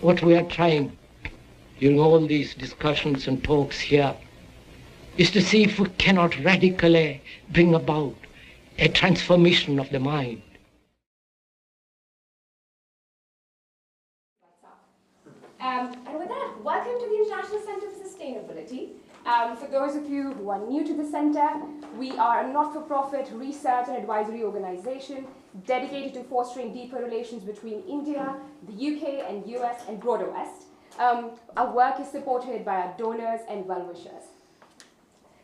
what we are trying during all these discussions and talks here is to see if we cannot radically bring about a transformation of the mind. And with that, welcome to the International Center for Sustainability. For those of you who are new to the center, we are a not-for-profit research and advisory organization dedicated to fostering deeper relations between India, the UK and US and broader West. Our work is supported by our donors and well-wishers.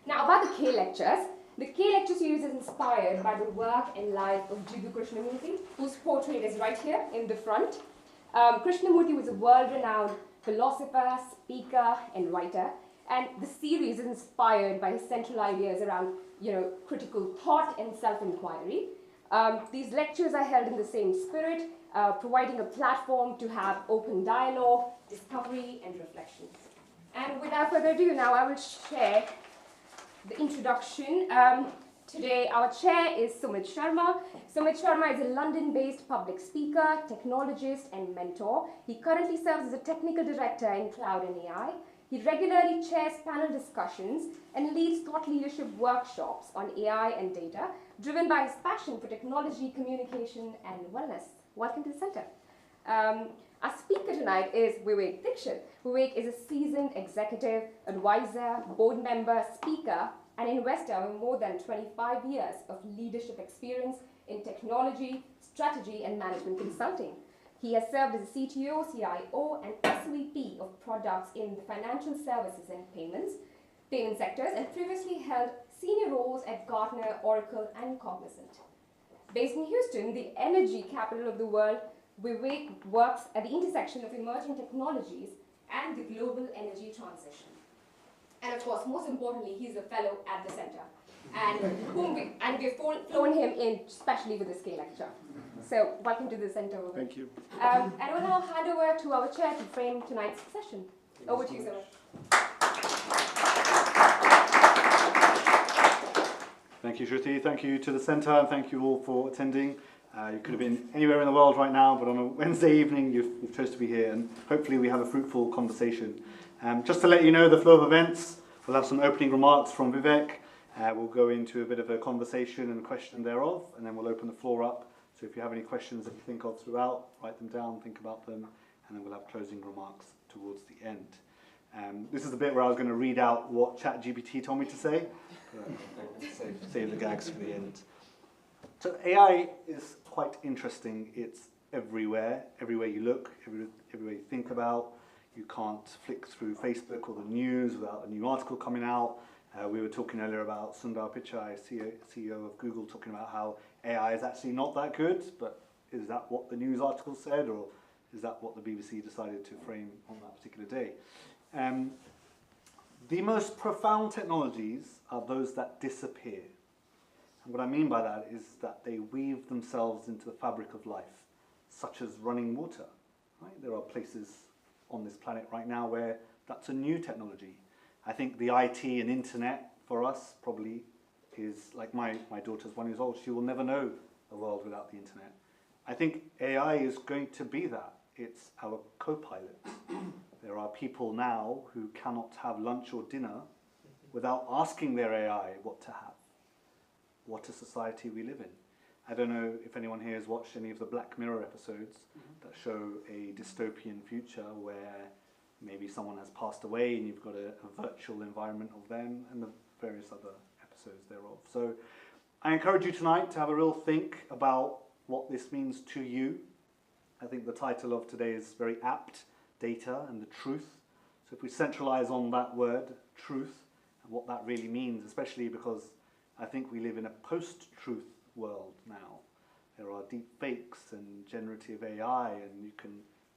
Now, about the K Lectures. The K Lecture series is inspired by the work and life of Jiddu Krishnamurti, whose portrait is right here in the front. Krishnamurti was a world-renowned philosopher, speaker, and writer, and the series is inspired by his central ideas around, critical thought and self-inquiry. These lectures are held in the same spirit, providing a platform to have open dialogue, discovery, and reflection. And without further ado, now I will share the introduction. Today, our chair is Sumit Sharma. Sumit Sharma is a London-based public speaker, technologist, and mentor. He currently serves as a technical director in cloud and AI. He regularly chairs panel discussions and leads thought leadership workshops on AI and data, driven by his passion for technology, communication, and wellness. Welcome to the center. Our speaker tonight is Vivek Dixit. Vivek is a seasoned executive, advisor, board member, speaker, and investor with more than 25 years of leadership experience in technology, strategy, and management consulting. He has served as a CTO, CIO, and SVP of products in the financial services and payment sectors, and previously held senior roles at Gartner, Oracle, and Cognizant. Based in Houston, the energy capital of the world, Vivek works at the intersection of emerging technologies and the global energy transition. And of course, most importantly, he's a fellow at the center, and we've flown him in especially for this K Lecture. So welcome to the center. Thank you. And I will now hand over to our chair to frame tonight's session. Over to you, sir. Thank you, Shruti. Thank you to the centre, and thank you all for attending. You could have been anywhere in the world right now, but on a Wednesday evening, you've chosen to be here, and hopefully we have a fruitful conversation. Just to let you know the flow of events, we'll have some opening remarks from Vivek. We'll go into a bit of a conversation and question thereof, and then we'll open the floor up. So if you have any questions that you think of throughout, write them down, think about them, and then we'll have closing remarks towards the end. This is the bit where I was going to read out what ChatGPT told me to say. Save the gags for the end. So AI is quite interesting. It's everywhere you look, everywhere you think about. You can't flick through Facebook or the news without a new article coming out. We were talking earlier about Sundar Pichai, CEO of Google, talking about how AI is actually not that good, but is that what the news article said, or is that what the BBC decided to frame on that particular day? The most profound technologies are those that disappear. And what I mean by that is that they weave themselves into the fabric of life, such as running water. Right? There are places on this planet right now where that's a new technology. I think the IT and internet for us probably is, like my daughter's 1 year old, she will never know a world without the internet. I think AI is going to be that. It's our co-pilot. There are people now who cannot have lunch or dinner without asking their AI what to have. What a society we live in. I don't know if anyone here has watched any of the Black Mirror episodes that show a dystopian future where maybe someone has passed away and you've got a virtual environment of them, and the various other episodes thereof. So I encourage you tonight to have a real think about what this means to you. I think the title of today is very apt, data and the truth. So if we centralize on that word, truth, and what that really means, especially because I think we live in a post-truth world now. There are deep fakes and generative AI, and you can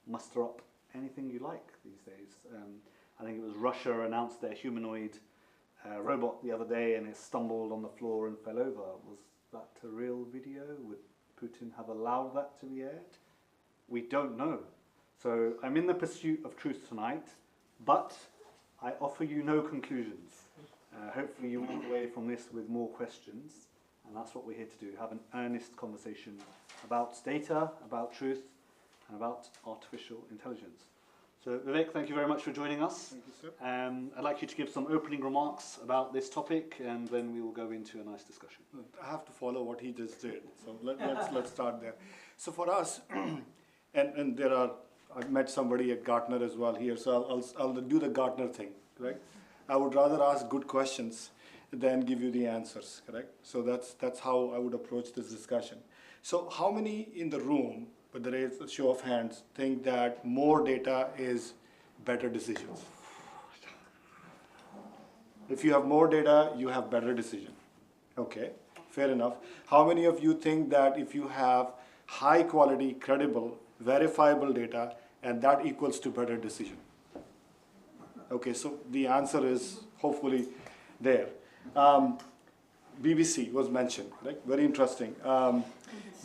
muster up anything you like these days. I think it was Russia announced their humanoid robot the other day, and it stumbled on the floor and fell over. Was that a real video? Would Putin have allowed that to be aired? We don't know. So I'm in the pursuit of truth tonight, but I offer you no conclusions. Hopefully you walk away from this with more questions, and that's what we're here to do, have an earnest conversation about data, about truth, and about artificial intelligence. So Vivek, thank you very much for joining us. Thank you, sir. I'd like you to give some opening remarks about this topic, and then we will go into a nice discussion. I have to follow what he just did, so let's start there. So for us, and there are, I've met somebody at Gartner as well here, so I'll do the Gartner thing, correct? I would rather ask good questions than give you the answers, correct? So that's how I would approach this discussion. So how many in the room, with the raise a show of hands, think that more data is better decisions? If you have more data, you have better decision. Okay, fair enough. How many of you think that if you have high quality, credible, verifiable data, and that equals to better decision? Okay, so the answer is hopefully there. BBC was mentioned, right? Very interesting.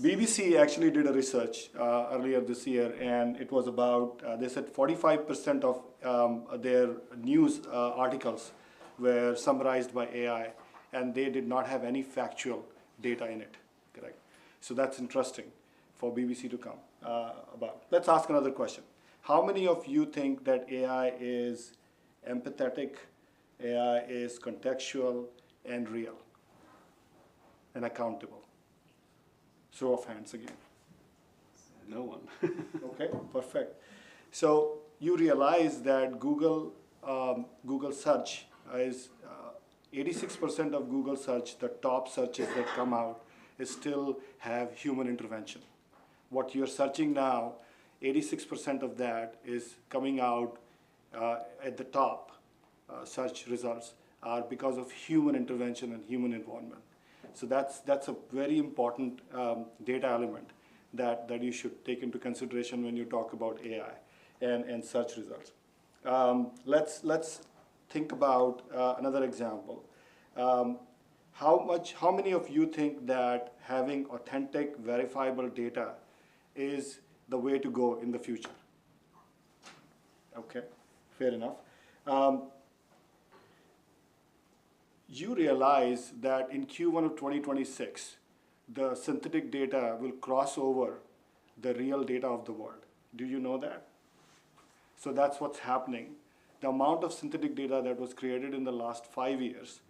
BBC actually did a research earlier this year, and it was about, they said 45% of their news articles were summarized by AI, and they did not have any factual data in it, correct? So that's interesting for BBC to come about. Let's ask another question. How many of you think that AI is empathetic, AI is contextual and real and accountable? Show of hands again. No one. Okay, perfect. So you realize that Google search is 86% of Google search, the top searches that come out, is still have human intervention. What you're searching now, 86% of that is coming out at the top. Search results are because of human intervention and human involvement. So that's a very important data element that you should take into consideration when you talk about AI and search results. Let's think about another example. How many of you think that having authentic, verifiable data is the way to go in the future? Okay, fair enough. You realize that in Q1 of 2026, the synthetic data will cross over the real data of the world. Do you know that? So that's what's happening. The amount of synthetic data that was created in the last 5 years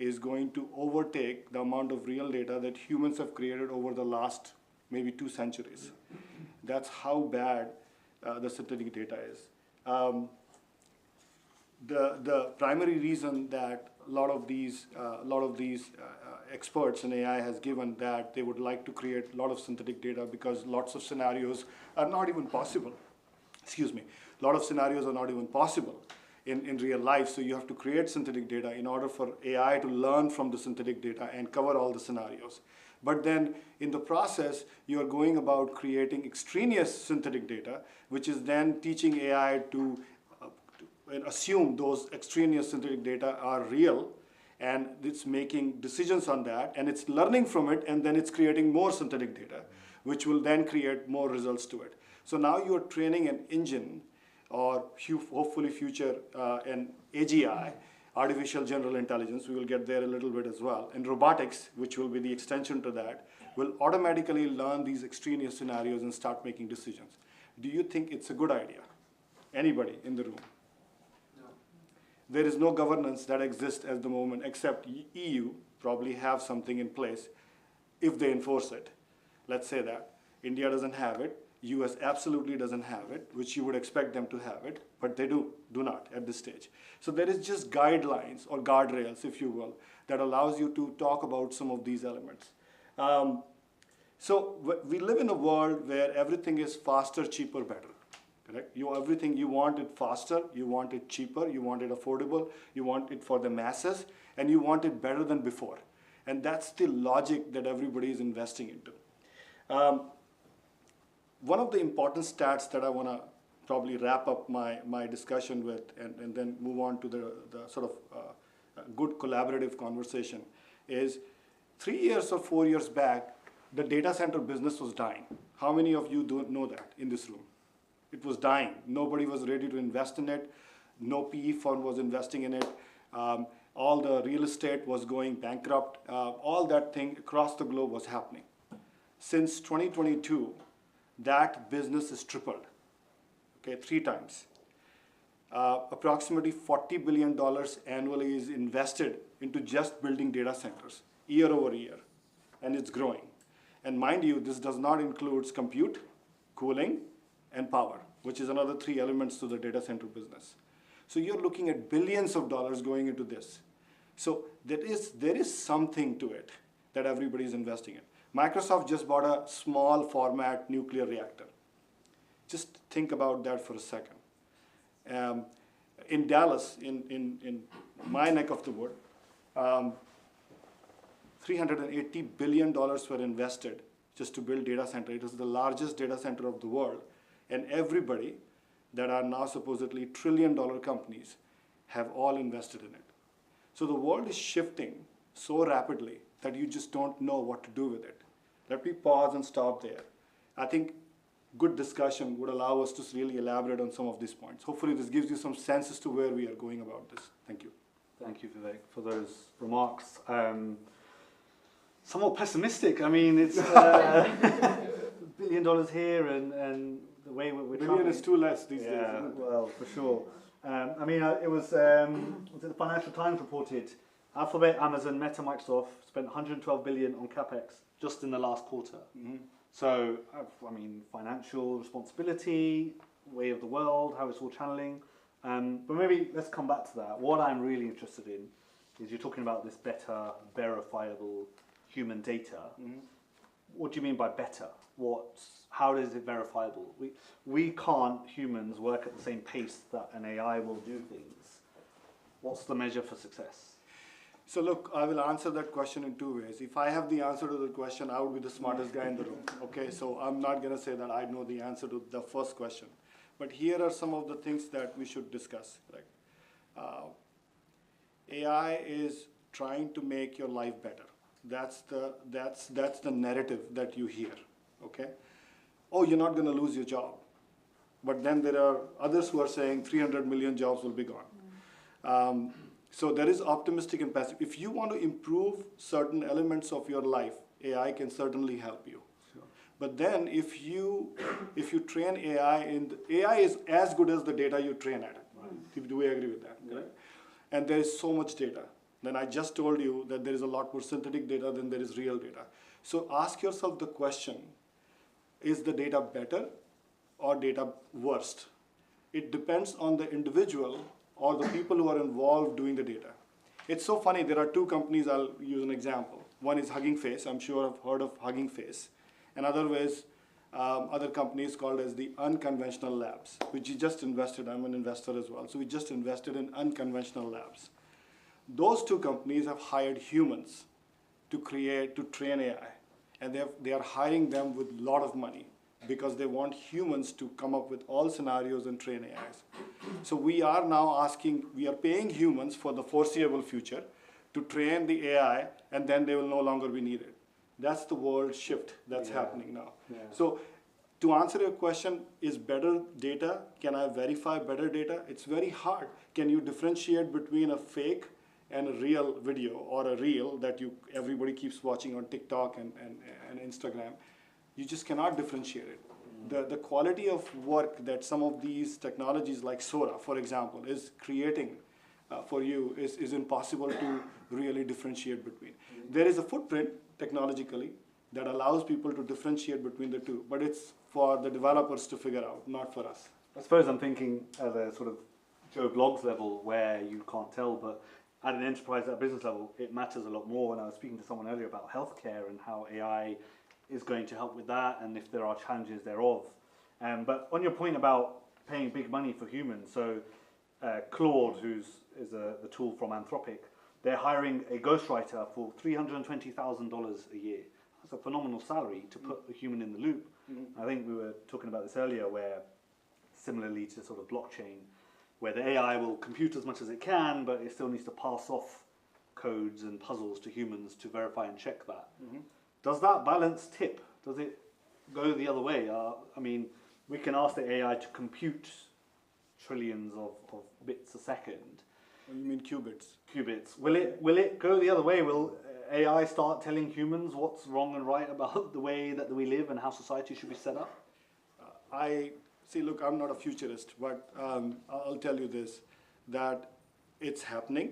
is going to overtake the amount of real data that humans have created over the last maybe 2 centuries. That's how bad the synthetic data is. The primary reason that a lot of these experts in AI has given that they would like to create a lot of synthetic data because lots of scenarios are not even possible. Excuse me. A lot of scenarios are not even possible in real life, so you have to create synthetic data in order for AI to learn from the synthetic data and cover all the scenarios. But then in the process, you are going about creating extraneous synthetic data, which is then teaching AI to assume those extraneous synthetic data are real, and it's making decisions on that, and it's learning from it, and then it's creating more synthetic data, which will then create more results to it. So now you're training an engine, or hopefully future an AGI, artificial general intelligence, we will get there a little bit as well, and robotics, which will be the extension to that, will automatically learn these extraneous scenarios and start making decisions. Do you think it's a good idea? Anybody in the room? There is no governance that exists at the moment except EU probably have something in place if they enforce it. Let's say that. India doesn't have it. US absolutely doesn't have it, which you would expect them to have it, but they do not at this stage. So there is just guidelines or guardrails, if you will, that allows you to talk about some of these elements. So we live in a world where everything is faster, cheaper, better. Correct? Everything you want it faster, you want it cheaper, you want it affordable, you want it for the masses, and you want it better than before. And that's the logic that everybody is investing into. One of the important stats that I want to probably wrap up my discussion with and then move on to the sort of good collaborative conversation is 3 years or 4 years back, the data center business was dying. How many of you don't know that in this room? It was dying. Nobody was ready to invest in it. No PE firm was investing in it. All the real estate was going bankrupt. All that thing across the globe was happening. Since 2022, that business is tripled, okay, 3 times. approximately $40 billion annually is invested into just building data centers year over year, and it's growing. And mind you, this does not include compute, cooling, and power, which is another 3 elements to the data center business. So you're looking at billions of dollars going into this. So there is something to it that everybody's investing in. Microsoft just bought a small format nuclear reactor. Just think about that for a second. In Dallas, in my neck of the wood, $380 billion were invested just to build data center. It is the largest data center of the world. And everybody that are now supposedly trillion-dollar companies have all invested in it. So the world is shifting so rapidly that you just don't know what to do with it. Let me pause and stop there. I think good discussion would allow us to really elaborate on some of these points. Hopefully this gives you some sense as to where we are going about this. Thank you. Thank you, Vivek, for those remarks. Somewhat pessimistic. I mean, it's $1 billion here, and the way we're Billion is too less these days. Yeah, well, for sure. I mean, it was the Financial Times reported Alphabet, Amazon, Meta, Microsoft spent $112 billion on capex just in the last quarter. Mm-hmm. So, I mean, financial responsibility, way of the world, how it's all channeling. But maybe let's come back to that. What I'm really interested in is you're talking about this better, verifiable human data. Mm-hmm. What do you mean by better? How is it verifiable? We can't, humans, work at the same pace that an AI will do things. What's the measure for success? So look, I will answer that question in 2 ways. If I have the answer to the question, I would be the smartest guy in the room. Okay, so I'm not going to say that I know the answer to the first question. But here are some of the things that we should discuss. Right? AI is trying to make your life better. That's the narrative that you hear. Okay? Oh, you're not going to lose your job. But then there are others who are saying 300 million jobs will be gone. So there is optimistic and passive. If you want to improve certain elements of your life, AI can certainly help you. Sure. But then if you train AI, AI is as good as the data you train at. Right. Do we agree with that? Yeah. Right? And there is so much data. Then I just told you that there is a lot more synthetic data than there is real data. So ask yourself the question, is the data better or data worse? It depends on the individual or the people who are involved doing the data. It's so funny, there are 2 companies, I'll use an example. One is Hugging Face, I'm sure I've heard of Hugging Face. Another is other companies called as the Unconventional Labs, which we just invested, I'm an investor as well. So we just invested in Unconventional Labs. Those 2 companies have hired humans to train AI. And they are hiring them with a lot of money because they want humans to come up with all scenarios and train AIs. So we are now we are paying humans for the foreseeable future to train the AI, and then they will no longer be needed. That's the world shift that's happening now. Yeah. So to answer your question, is better data, can I verify better data? It's very hard. Can you differentiate between a fake and a real video or a reel that everybody keeps watching on TikTok and Instagram? You just cannot differentiate it. The quality of work that some of these technologies like Sora, for example, is creating for you is impossible to really differentiate between. There is a footprint technologically that allows people to differentiate between the 2, but it's for the developers to figure out, not for us. I suppose I'm thinking at a sort of Joe Bloggs level where you can't tell, but at an enterprise, at a business level, it matters a lot more. And I was speaking to someone earlier about healthcare and how AI is going to help with that, and if there are challenges thereof. But on your point about paying big money for humans, so Claude, who's the tool from Anthropic, they're hiring a ghostwriter for $320,000 a year. That's a phenomenal salary to put a human in the loop. Mm-hmm. I think we were talking about this earlier, where similarly to sort of blockchain, where the AI will compute as much as it can, but it still needs to pass off codes and puzzles to humans to verify and check that. Mm-hmm. Does that balance tip? Does it go the other way? I mean, we can ask the AI to compute trillions of bits a second. What do you mean qubits? Qubits. Will it go the other way? Will AI start telling humans what's wrong and right about the way that we live and how society should be set up? See, look, I'm not a futurist, but I'll tell you this, that it's happening,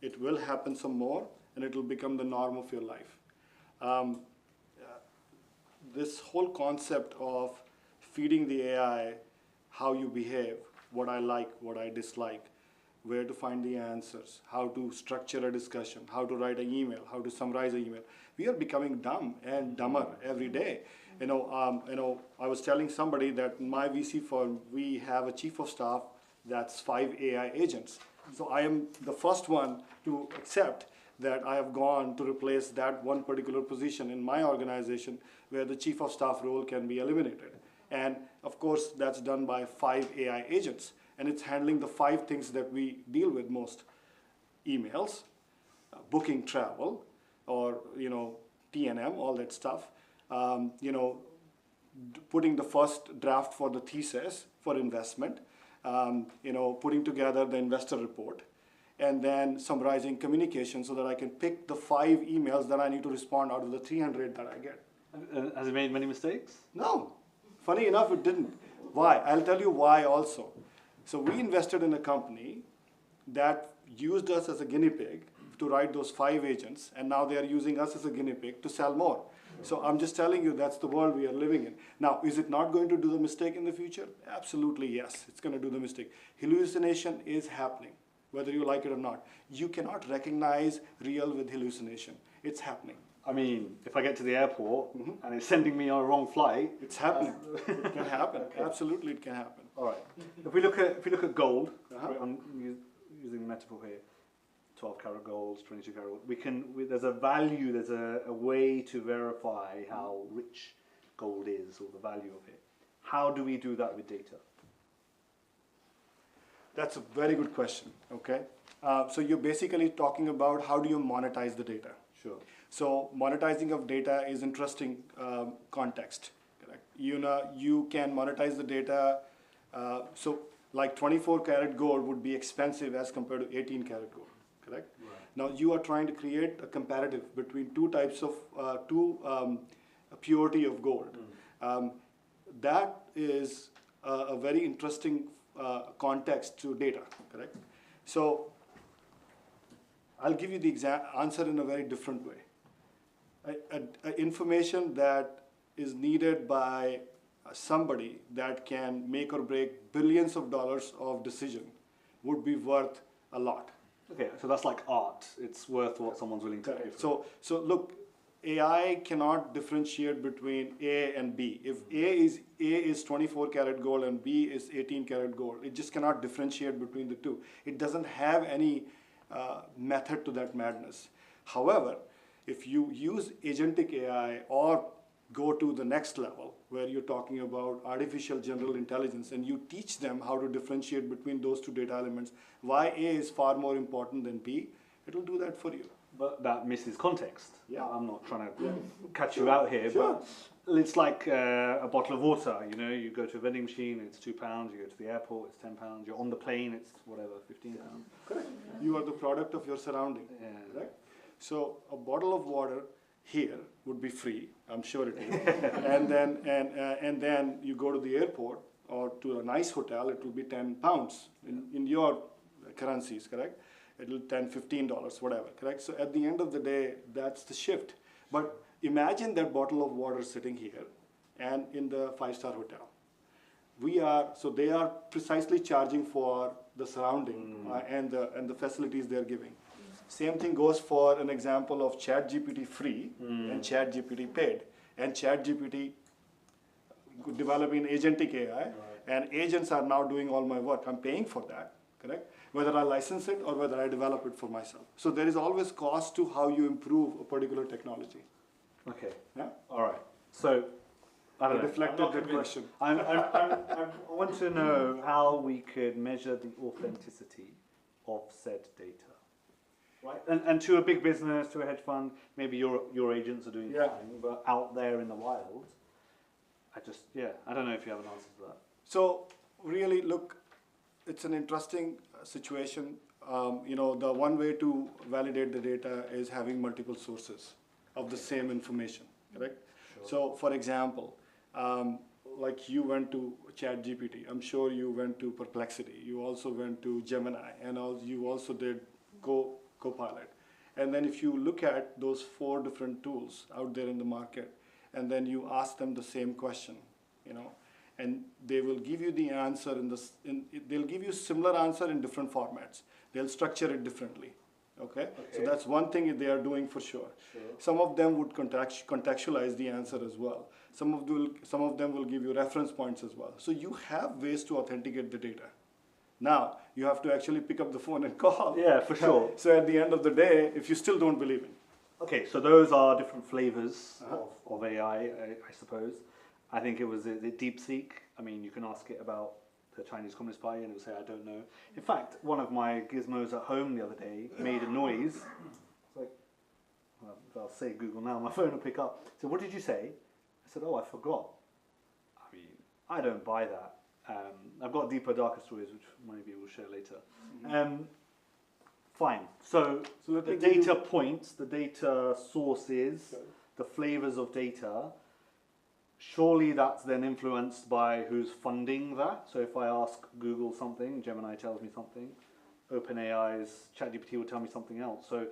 it will happen some more, and it will become the norm of your life. This whole concept of feeding the AI how you behave, what I like, what I dislike, where to find the answers, how to structure a discussion, how to write an email, how to summarize an email. We are becoming dumb and dumber every day. I was telling somebody that in my VC firm, we have a chief of staff that's 5 AI agents. So I am the first one to accept that I have gone to replace that one particular position in my organization where the chief of staff role can be eliminated. And of course, that's done by 5 AI agents. And it's handling the 5 things that we deal with most: emails, booking travel, or T&M, all that stuff. Putting the first draft for the thesis for investment, putting together the investor report, and then summarizing communication so that I can pick the 5 emails that I need to respond out of the 300 that I get. Has it made many mistakes? No. Funny enough, it didn't. Why? I'll tell you why also. So we invested in a company that used us as a guinea pig to write those 5 agents, and now they are using us as a guinea pig to sell more. So I'm just telling you, that's the world we are living in. Now, is it not going to do the mistake in the future? Absolutely, yes. It's going to do the mistake. Hallucination is happening, whether you like it or not. You cannot recognize real with hallucination. It's happening. I mean, if I get to the airport and it's sending me on a wrong flight, it's happening. It can happen. Okay. Absolutely, it can happen. All right. If we look at gold, I'm using the metaphor here. 12-karat golds, 22-karat gold. There's a value, there's a way to verify how rich gold is or the value of it. How do we do that with data? That's a very good question, okay? So you're basically talking about how do you monetize the data. Sure. So monetizing of data is interesting context, correct? You can monetize the data, so like 24-karat gold would be expensive as compared to 18-karat gold. Correct? Right. Now you are trying to create a comparative between 2 types of purity of gold. That is a very interesting context to data. Correct? So I'll give you the answer in a very different way. Information that is needed by somebody that can make or break billions of dollars of decision would be worth a lot. Okay, so that's like art. It's worth what someone's willing to pay for. So look, AI cannot differentiate between A and B. If A is 24-karat gold and B is 18-karat gold, it just cannot differentiate between the two. It doesn't have any method to that madness. However, if you use agentic AI or go to the next level where you're talking about artificial general intelligence and you teach them how to differentiate between those 2 data elements, why A is far more important than B, it will do that for you. But that misses context. Yeah. I'm not trying to catch you out here, Sure. But it's like a bottle of water. You go to a vending machine, it's £2. You go to the airport, it's £10. You're on the plane, it's whatever, £15. Correct. You are the product of your surrounding. Yeah. Correct? So a bottle of water here would be free, I'm sure it is. and then you go to the airport or to a nice hotel, it will be £10 in your currencies, correct? It will $10, $15, whatever, correct? So at the end of the day, that's the shift. But imagine that bottle of water sitting here and in the 5-star hotel. They are precisely charging for the surrounding and the facilities they're giving. Same thing goes for an example of ChatGPT free and ChatGPT paid. And ChatGPT developing agentic AI, and agents are now doing all my work. I'm paying for that, correct? Whether I license it or whether I develop it for myself. So there is always cost to how you improve a particular technology. Okay. Yeah? All right. So, I don't know. Deflected that question. I want to know how we could measure the authenticity of said data. Right. And to a big business, to a hedge fund, maybe your agents are doing fine, but out there in the wild, I don't know if you have an answer to that. So really, look, it's an interesting situation. The one way to validate the data is having multiple sources of the same information, correct? Sure. So for example, like you went to ChatGPT, I'm sure you went to Perplexity, you also went to Gemini, and you also did Copilot. And then if you look at those 4 different tools out there in the market, and then you ask them the same question, and they will give you the answer they'll give you similar answer in different formats. They'll structure it differently. Okay? So that's one thing they are doing for sure. Some of them would contextualize the answer as well. Some of them will give you reference points as well. So you have ways to authenticate the data. Now, you have to actually pick up the phone and call. Yeah, for sure. So at the end of the day, if you still don't believe it. Okay, so those are different flavors of AI, I suppose. I think it was the DeepSeek. I mean, you can ask it about the Chinese Communist Party and it will say, I don't know. In fact, one of my gizmos at home the other day made a noise. It's like, well, if I'll say Google now, my phone will pick up. So what did you say? I said, oh, I forgot. I mean, I don't buy that. I've got deeper, darker stories, which maybe we'll share later. Fine. So the data points, the data sources, the flavors of data, surely that's then influenced by who's funding that. So if I ask Google something, Gemini tells me something, OpenAI's ChatGPT will tell me something else. So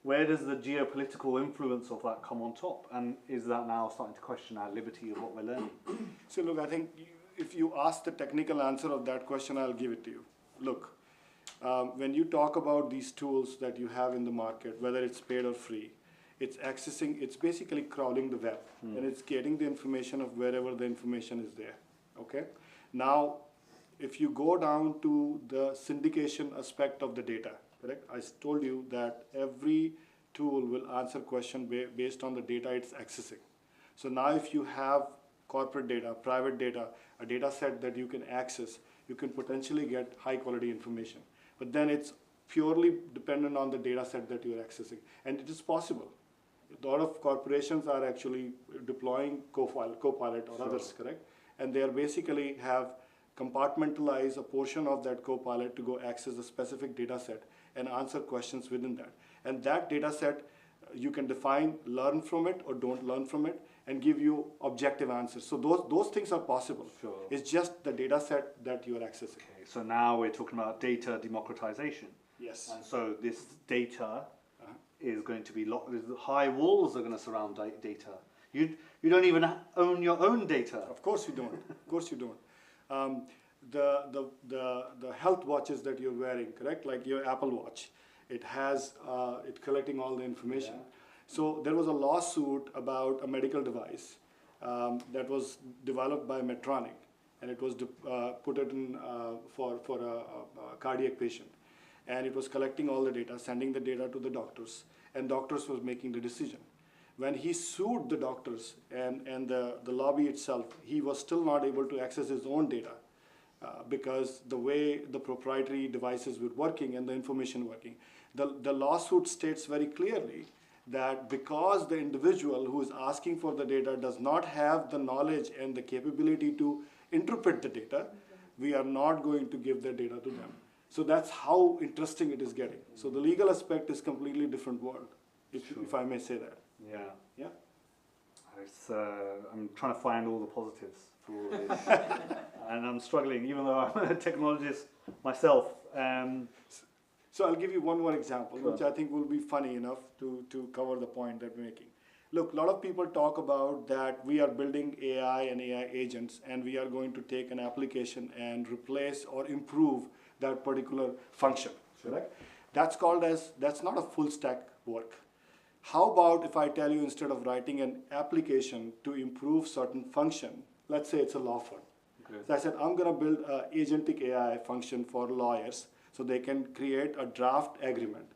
where does the geopolitical influence of that come on top? And is that now starting to question our liberty of what we're learning? So look, I think if you ask the technical answer of that question, I'll give it to you. Look, when you talk about these tools that you have in the market, whether it's paid or free, it's basically crawling the web, and it's getting the information of wherever the information is there, okay? Now, if you go down to the syndication aspect of the data, correct? I told you that every tool will answer question based on the data it's accessing. So now if you have corporate data, private data, a data set that you can access, you can potentially get high quality information. But then it's purely dependent on the data set that you're accessing. And it is possible. A lot of corporations are actually deploying Copilot or others, correct? And they are basically have compartmentalized a portion of that Copilot to go access a specific data set and answer questions within that. And that data set, you can define, learn from it or don't learn from it, and give you objective answers. So those things are possible. Sure. It's just the data set that you are accessing. Okay, so now we're talking about data democratization. Yes. And so this data is going to be locked. High walls are going to surround data. You don't even own your own data. Of course you don't. Of course you don't. The health watches that you're wearing, correct? Like your Apple Watch, it has it collecting all the information. Yeah. So there was a lawsuit about a medical device that was developed by Medtronic, and it was put in for a cardiac patient. And it was collecting all the data, sending the data to the doctors, and doctors was making the decision. When he sued the doctors and the lobby itself, he was still not able to access his own data because the way the proprietary devices were working and the information working. The lawsuit states very clearly that because the individual who is asking for the data does not have the knowledge and the capability to interpret the data, we are not going to give the data to them. So that's how interesting it is getting. So the legal aspect is completely different world, if I may say that. Yeah. Yeah. It's, I'm trying to find all the positives for all of this. And I'm struggling, even though I'm a technologist myself. So I'll give you one more example, which I think will be funny enough to cover the point that we're making. Look, a lot of people talk about that we are building AI and AI agents, and we are going to take an application and replace or improve that particular function, correct? That's not a full stack work. How about if I tell you instead of writing an application to improve certain function, let's say it's a law firm. Okay. So I said, I'm gonna build an agentic AI function for lawyers so they can create a draft agreement.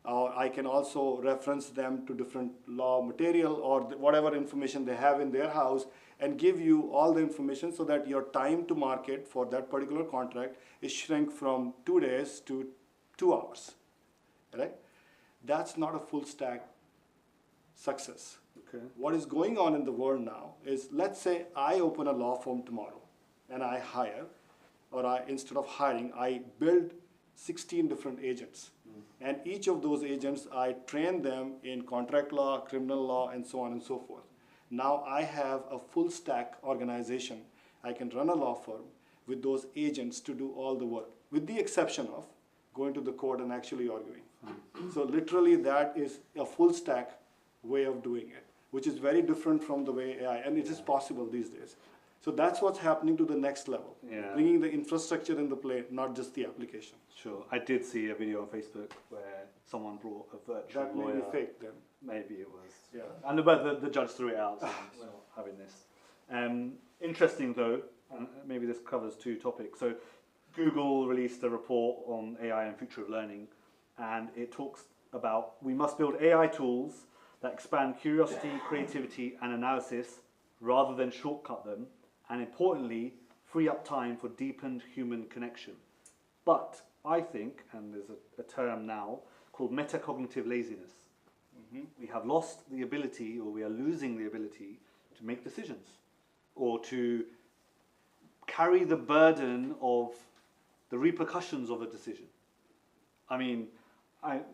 Or I can also reference them to different law material or whatever information they have in their house and give you all the information so that your time to market for that particular contract is shrink from 2 days to 2 hours, right? That's not a full stack success. Okay. What is going on in the world now is, let's say I open a law firm tomorrow and I hire, or instead of hiring, I build 16 different agents. And each of those agents, I train them in contract law, criminal law, and so on and so forth. Now I have a full stack organization. I can run a law firm with those agents to do all the work, with the exception of going to the court and actually arguing. So literally that is a full stack way of doing it, which is very different from the way AI, and it is possible these days. So that's what's happening to the next level, bringing the infrastructure in the play, not just the application. Sure. I did see a video on Facebook where someone brought a virtual That may lawyer. be fake then. Maybe it was. Yeah. And but the judge threw it out, so we're not having this. Interesting though, and maybe this covers two topics. So Google released a report on AI and future of learning, and it talks about we must build AI tools that expand curiosity, creativity, and analysis rather than shortcut them, and importantly, free up time for deepened human connection. But I think, and there's a term now called metacognitive laziness. We have lost the ability, or we are losing the ability, to make decisions, or to carry the burden of the repercussions of a decision. I mean,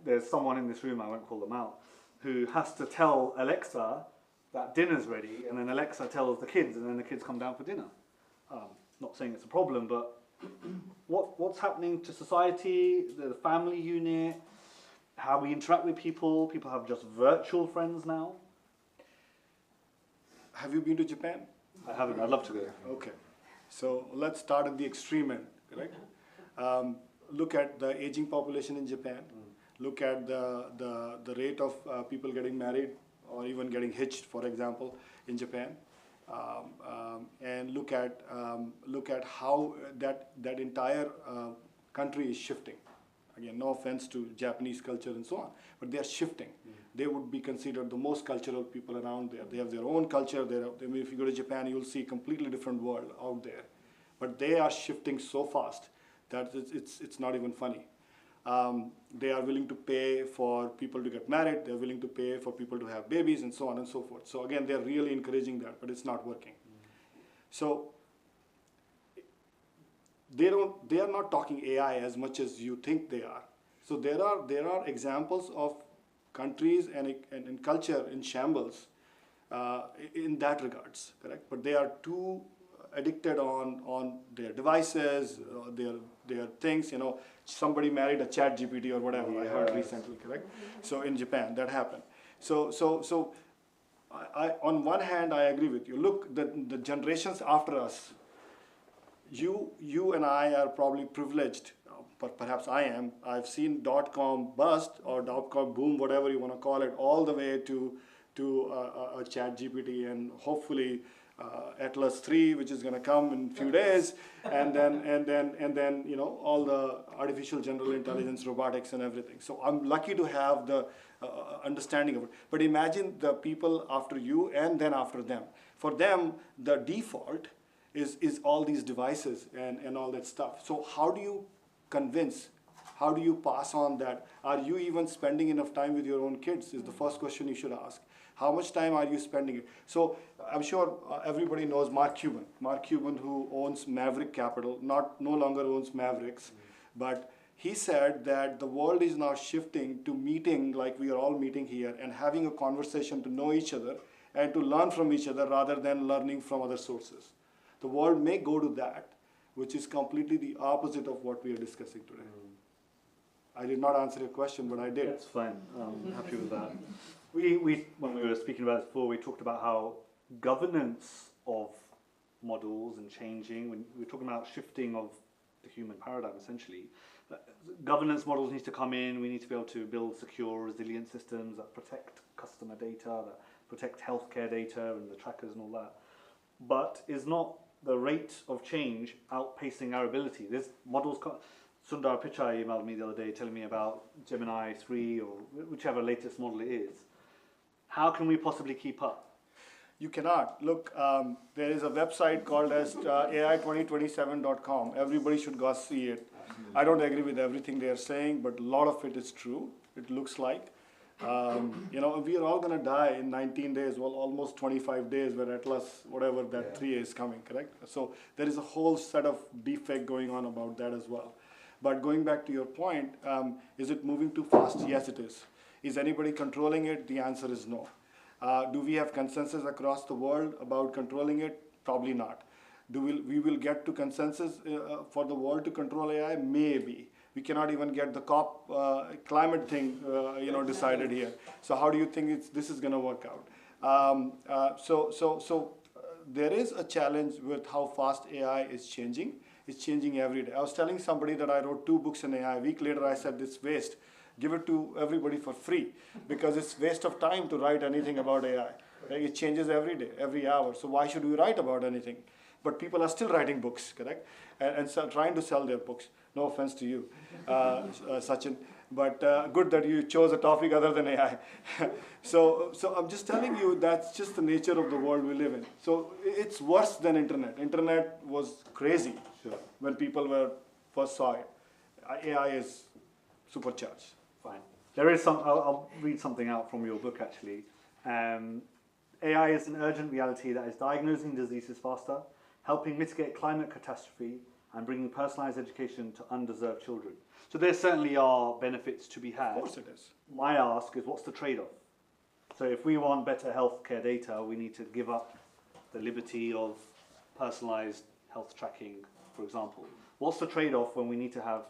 there's someone in this room, I won't call them out, who has to tell Alexa that dinner's ready, and then Alexa tells the kids, and then the kids come down for dinner. Not saying it's a problem, but what's happening to society, the family unit, how we interact with people? People have just virtual friends now. Have you been to Japan? I haven't, I'd love to go. Okay, so let's start at the extreme end, correct? Look at the aging population in Japan. Look at the rate of people getting married or even getting hitched, for example, in Japan. And look at how that entire country is shifting. Again, no offense to Japanese culture and so on, but they are shifting. They would be considered the most cultural people around there. They have their own culture. If you go to Japan, you'll see a completely different world out there. But they are shifting so fast that it's not even funny. They are willing to pay for people to get married. They're willing to pay for people to have babies and so on and so forth. So again, they're really encouraging that, but it's not working. So they are not talking AI as much as you think they are. So there are examples of countries and culture in shambles in that regards, correct? But they are too addicted on their devices, their things. You know, somebody married a ChatGPT or whatever. I heard recently, correct? So in Japan, that happened. So I on one hand, I agree with you. Look, the generations after us. You and I are probably privileged, but perhaps I am. I've seen .com bust or .com boom, whatever you want to call it, all the way to a ChatGPT and hopefully Atlas 3, which is going to come in a few days, and then you know, all the artificial general intelligence, robotics, and everything. So I'm lucky to have the understanding of it. But imagine the people after you and then after them. For them, the default is all these devices and all that stuff. So how do you convince? How do you pass on that? Are you even spending enough time with your own kids is the first question you should ask. How much time are you spending? So I'm sure everybody knows Mark Cuban. Mark Cuban, who owns Maverick Capital, no longer owns Mavericks, but he said that the world is now shifting to meeting like we are all meeting here and having a conversation to know each other and to learn from each other rather than learning from other sources. The world may go to that, which is completely the opposite of what we are discussing today. I did not answer your question, but I did. That's fine. I'm happy with that. When we were speaking about this before, we talked about how governance of models and changing, when we were talking about shifting of the human paradigm, essentially, governance models need to come in. We need to be able to build secure, resilient systems that protect customer data, that protect healthcare data and the trackers and all that. But is not the rate of change outpacing our ability? There's models. Sundar Pichai emailed me the other day telling me about Gemini 3 or whichever latest model it is. How can we possibly keep up? You cannot. Look, there is a website called as AI2027.com. Everybody should go see it. I don't agree with everything they are saying, but a lot of it is true, it looks like. You know, we are all going to die in 19 days, well, almost 25 days where Atlas, whatever that 3 is coming, correct? So there is a whole set of deepfake going on about that as well. But going back to your point, is it moving too fast? Yes, it is. Is anybody controlling it? The answer is no. Do we have consensus across the world about controlling it? Probably not. We will get to consensus for the world to control AI? Maybe. We cannot even get the COP climate thing decided here. So how do you think this is going to work out? There is a challenge with how fast AI is changing. It's changing every day. I was telling somebody that I wrote 2 books in AI. A week later, I said, this waste. Give it to everybody for free, because it's waste of time to write anything about AI. Right? It changes every day, every hour. So why should we write about anything? But people are still writing books, correct? And so trying to sell their books. No offense to you, Sachin. But good that you chose a topic other than AI. So I'm just telling you, that's just the nature of the world we live in. So it's worse than internet. Internet was crazy when people first saw it. AI is supercharged. Fine. There is some, I'll read something out from your book actually. AI is an urgent reality that is diagnosing diseases faster, helping mitigate climate catastrophe, and bringing personalized education to undeserved children. So there certainly are benefits to be had. Of course it is. My ask is, what's the trade-off? So if we want better healthcare data, we need to give up the liberty of personalized health tracking, for example. What's the trade-off when we need to have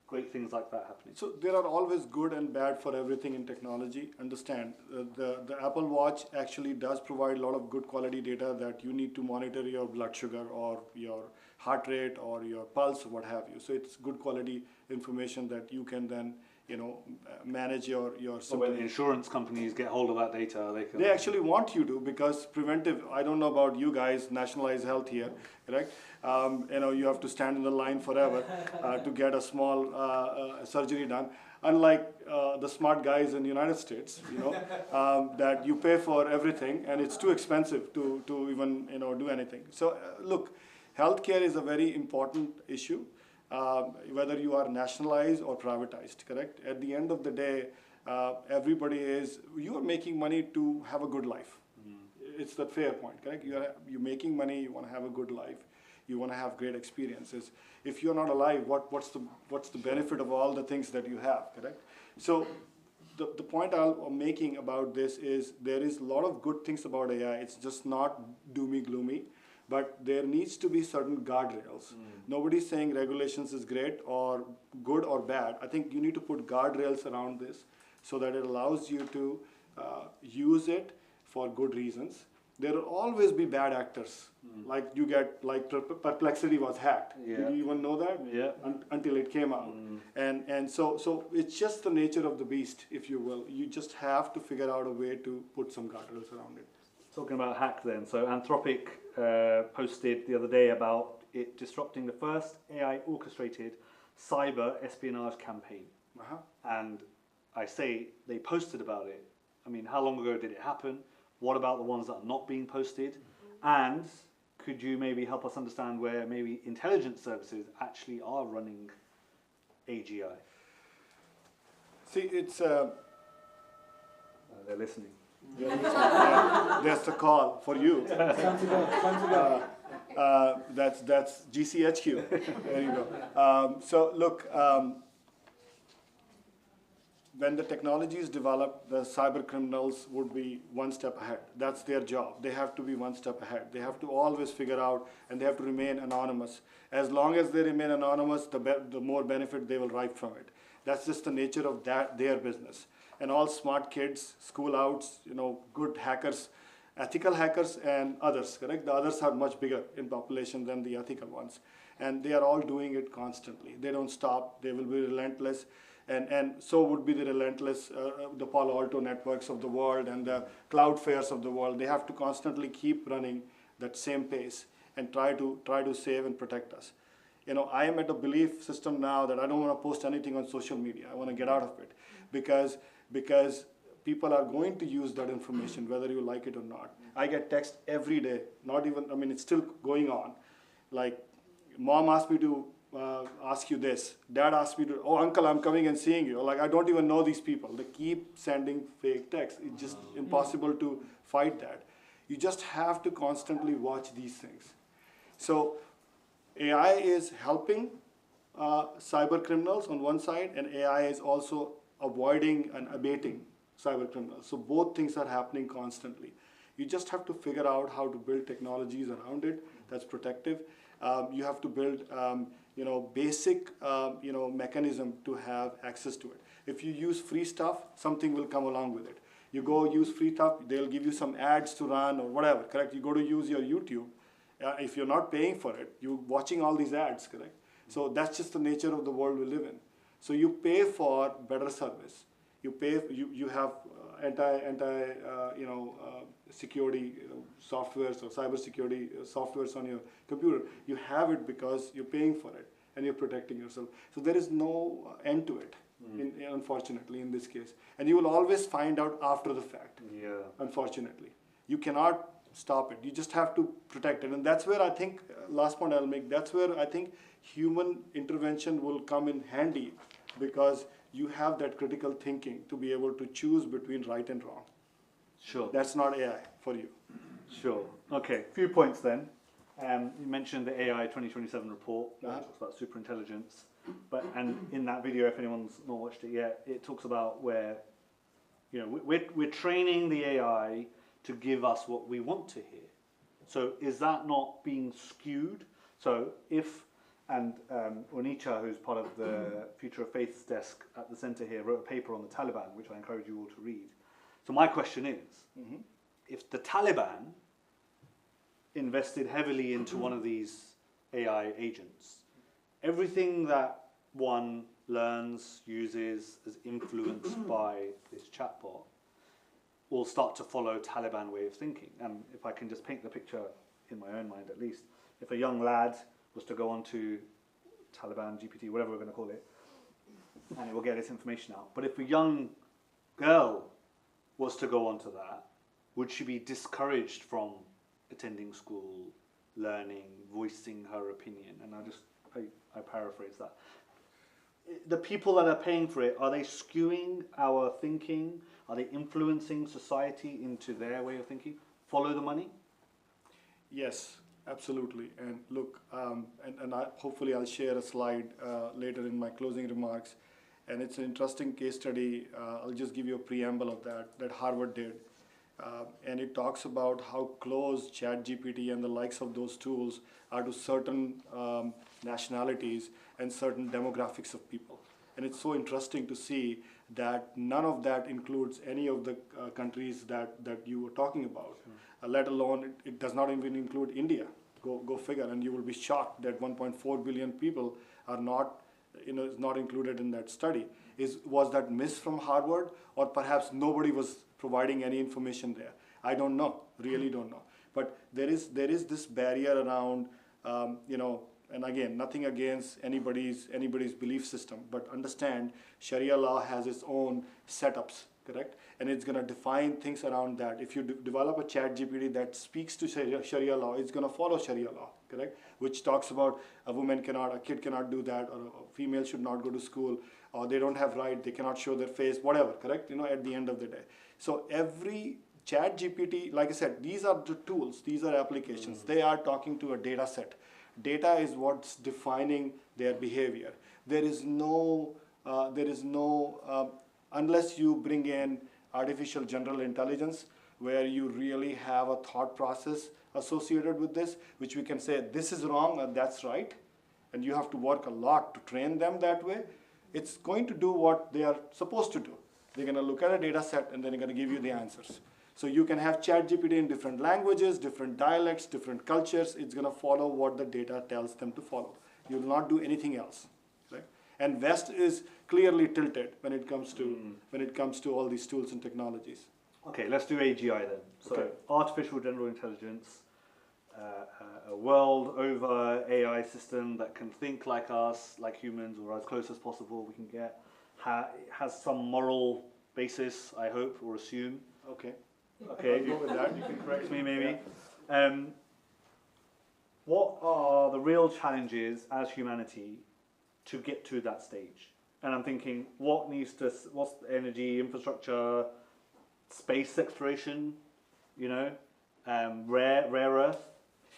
great things like that happening? So there are always good and bad for everything in technology. Understand, the Apple Watch actually does provide a lot of good quality data that you need to monitor your blood sugar or your heart rate or your pulse or what have you. So it's good quality information that you can then manage your So when the insurance companies get hold of that data, they actually want you to, because preventive, I don't know about you guys, nationalize health here, correct? You have to stand in the line forever to get a small surgery done. Unlike the smart guys in the United States, that you pay for everything and it's too expensive to even do anything. So look, healthcare is a very important issue. Whether you are nationalized or privatized, correct? At the end of the day, you are making money to have a good life. It's the fair point, correct? You're making money, you want to have a good life, you want to have great experiences. If you're not alive, what's the benefit of all the things that you have, correct? So the point I'm making about this is there is a lot of good things about AI. It's just not doomy gloomy. But there needs to be certain guardrails. Nobody's saying regulations is great or good or bad. I think you need to put guardrails around this so that it allows you to use it for good reasons. There will always be bad actors. Like Perplexity was hacked. Yeah. Did you even know that? Yeah. Until it came out. And so it's just the nature of the beast, if you will. You just have to figure out a way to put some guardrails around it. Talking about hack then, so Anthropic posted the other day about it disrupting the first AI orchestrated cyber espionage campaign. And I say they posted about it. I mean, how long ago did it happen? What about the ones that are not being posted? And could you maybe help us understand where maybe intelligence services actually are running AGI? See, it's... they're listening. That's the call for you. That's GCHQ. There you go. So look, when the technology is developed, the cyber criminals would be one step ahead. That's their job. They have to be one step ahead. They have to always figure out, and they have to remain anonymous. As long as they remain anonymous, the more benefit they will reap from it. That's just the nature of their business. And all smart kids, school outs, good hackers, ethical hackers and others, correct? The others are much bigger in population than the ethical ones. And they are all doing it constantly. They don't stop, they will be relentless. And so would be the relentless, the Palo Alto networks of the world and the Cloudflares of the world. They have to constantly keep running that same pace and try to save and protect us. I am at a belief system now that I don't want to post anything on social media. I want to get out of it because people are going to use that information whether you like it or not. I get text every day, it's still going on. Like, mom asked me to ask you this. Dad asked me to, oh, uncle, I'm coming and seeing you. Like, I don't even know these people. They keep sending fake texts. It's just impossible to fight that. You just have to constantly watch these things. So AI is helping cyber criminals on one side, and AI is also avoiding and abating cyber criminals. So both things are happening constantly. You just have to figure out how to build technologies around it that's protective. You have to build basic mechanism to have access to it. If you use free stuff, something will come along with it. You go use free stuff, they'll give you some ads to run or whatever, correct? You go to use your YouTube. If you're not paying for it, you're watching all these ads, correct? So that's just the nature of the world we live in. So you pay for better service. You pay. You have security softwares or cyber security softwares on your computer. You have it because you're paying for it and you're protecting yourself. So there is no end to it, unfortunately, in this case. And you will always find out after the fact. Yeah. Unfortunately, you cannot stop it. You just have to protect it. And that's where I think, last point I'll make, that's where I think human intervention will come in handy, because you have that critical thinking to be able to choose between right and wrong. Sure. That's not AI for you. Sure. Okay, a few points then. You mentioned the AI 2027 report, which Uh-huh. talks about superintelligence. And in that video, if anyone's not watched it yet, it talks about where, we're training the AI to give us what we want to hear. So is that not being skewed? So if, and Onitsha, who's part of the Future of Faith's desk at the center here, wrote a paper on the Taliban, which I encourage you all to read. So my question is, if the Taliban invested heavily into one of these AI agents, everything that one learns, uses, is influenced by this chatbot, will start to follow Taliban way of thinking. And if I can just paint the picture in my own mind at least, if a young lad was to go on to Taliban, GPT, whatever we're going to call it, and it will get its information out. But if a young girl was to go onto that, would she be discouraged from attending school, learning, voicing her opinion? And I paraphrase that. The people that are paying for it, are they skewing our thinking? Are they influencing society into their way of thinking? Follow the money? Yes, absolutely. And look, hopefully I'll share a slide later in my closing remarks. And it's an interesting case study. I'll just give you a preamble of that Harvard did. And it talks about how close ChatGPT and the likes of those tools are to certain nationalities and certain demographics of people. And it's so interesting to see that none of that includes any of the countries that you were talking about, let alone it does not even include India. Go figure, and you will be shocked that 1.4 billion people are not, is not included in that study. Was that missed from Harvard, or perhaps nobody was providing any information there? I don't know, really don't know. But there is this barrier around, and again, nothing against anybody's belief system, but understand Sharia law has its own setups, correct? And it's going to define things around that. If you develop a ChatGPT that speaks to Sharia law, it's going to follow Sharia law, correct? Which talks about a kid cannot do that, or a female should not go to school, or they don't have right, they cannot show their face, whatever, correct? At the end of the day. So every ChatGPT, like I said, these are the tools, these are applications. They are talking to a data set. Data is what's defining their behavior. There is no, unless you bring in artificial general intelligence, where you really have a thought process associated with this, which we can say this is wrong and that's right, and you have to work a lot to train them that way. It's going to do what they are supposed to do. They're going to look at a data set and then they're going to give you the answers. So you can have ChatGPT in different languages, different dialects, different cultures. It's going to follow what the data tells them to follow. You will not do anything else. Right? And West is clearly tilted when it comes to all these tools and technologies. Okay, let's do AGI then. So Okay. artificial general intelligence, a world over AI system that can think like us, like humans, or as close as possible we can get, has some moral basis, I hope, or assume. Okay. Okay, I'll go with that. You can correct me maybe. What are the real challenges as humanity to get to that stage? And I'm thinking, what's the energy, infrastructure, space exploration, rare earth?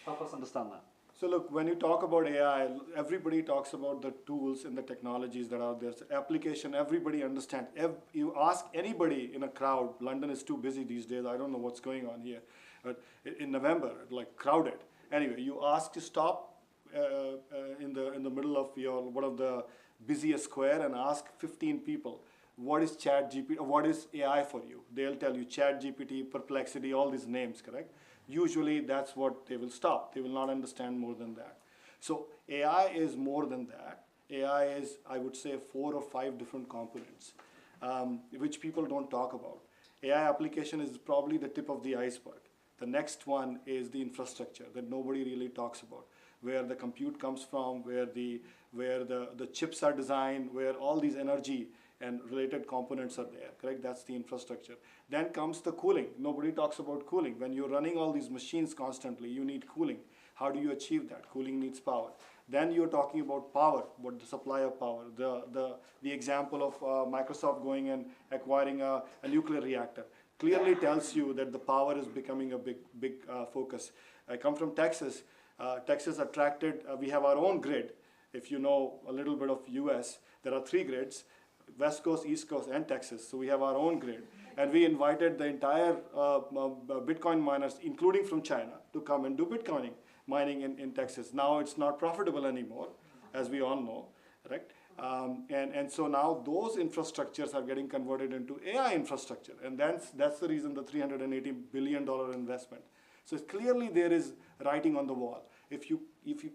Help us understand that. So look, when you talk about AI, everybody talks about the tools and the technologies that are there. So application, everybody understands. You ask anybody in a crowd, London is too busy these days, I don't know what's going on here. But in November, like crowded. Anyway, you ask to stop in the middle of one of the busiest square and ask 15 people, what is ChatGPT, what is AI for you? They'll tell you ChatGPT, Perplexity, all these names, correct? Usually that's what they will stop. They will not understand more than that. So AI is more than that. AI is, I would say, 4 or 5 different components, which people don't talk about. AI application is probably the tip of the iceberg. The next one is the infrastructure that nobody really talks about, where the compute comes from, where the chips are designed, where all these energy and related components are there, correct? That's the infrastructure. Then comes the cooling. Nobody talks about cooling. When you're running all these machines constantly, you need cooling. How do you achieve that? Cooling needs power. Then you're talking about power, what the supply of power. The example of Microsoft going and acquiring a nuclear reactor clearly tells you that the power is becoming a big focus. I come from Texas. Texas attracted, we have our own grid. If you know a little bit of US, there are 3 grids. West Coast, East Coast, and Texas. So we have our own grid. And we invited the entire Bitcoin miners, including from China, to come and do Bitcoin mining in Texas. Now it's not profitable anymore, as we all know, right? And so now those infrastructures are getting converted into AI infrastructure. And that's the reason the $380 billion investment. So clearly there is writing on the wall. If you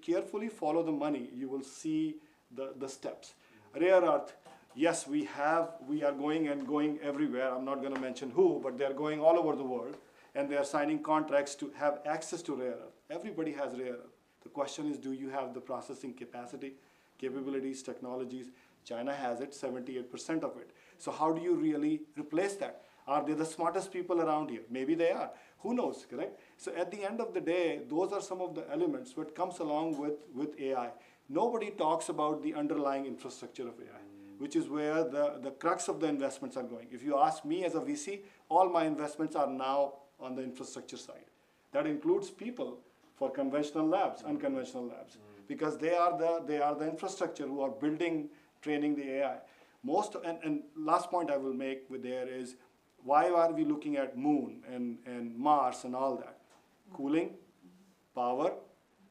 carefully follow the money, you will see the steps. Rare earth. Yes, we are going everywhere. I'm not going to mention who, but they're going all over the world, and they are signing contracts to have access to rare earth. Everybody has rare earth. The question is, do you have the processing capacity, capabilities, technologies? China has it, 78% of it. So how do you really replace that? Are they the smartest people around here? Maybe they are. Who knows, correct? So at the end of the day, those are some of the elements what comes along with AI. Nobody talks about the underlying infrastructure of AI, which is where the crux of the investments are going. If you ask me as a VC, all my investments are now on the infrastructure side. That includes people for conventional labs, unconventional labs, because they are the infrastructure who are building, training the AI. And last point I will make with there is, why are we looking at Moon and Mars and all that? Cooling, power,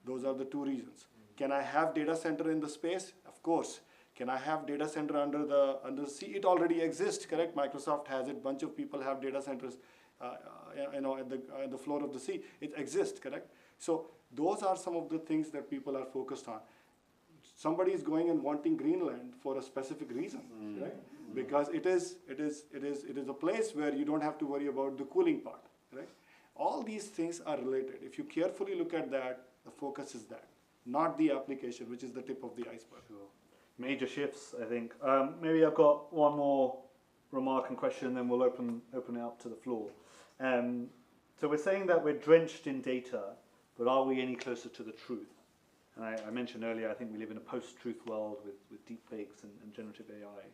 those are the 2 reasons. Can I have data center in the space? Of course. Can I have data center under the sea? It already exists, correct? Microsoft has it. Bunch of people have data centers, at the floor of the sea. It exists, correct? So those are some of the things that people are focused on. Somebody is going and wanting Greenland for a specific reason, right? Because it is a place where you don't have to worry about the cooling part, right? All these things are related. If you carefully look at that, the focus is that, not the application, which is the tip of the iceberg. Sure. Major shifts, I think. Maybe I've got one more remark and question, then we'll open it up to the floor. So we're saying that we're drenched in data, but are we any closer to the truth? And I mentioned earlier, I think we live in a post-truth world with deepfakes and generative AI.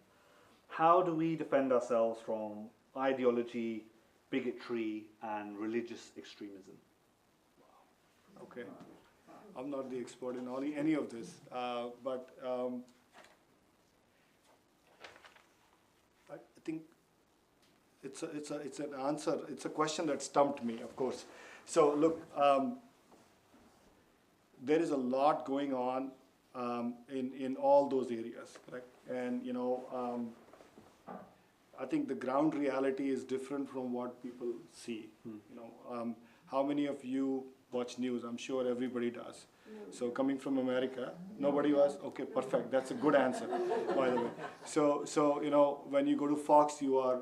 How do we defend ourselves from ideology, bigotry, and religious extremism? Okay. I'm not the expert in any of this, but I think it's an answer. It's a question that stumped me, of course. So look, there is a lot going on in all those areas, correct? And I think the ground reality is different from what people see. How many of you watch news? I'm sure everybody does. So coming from America, nobody was? Okay, perfect. That's a good answer, by the way. So when you go to Fox, you are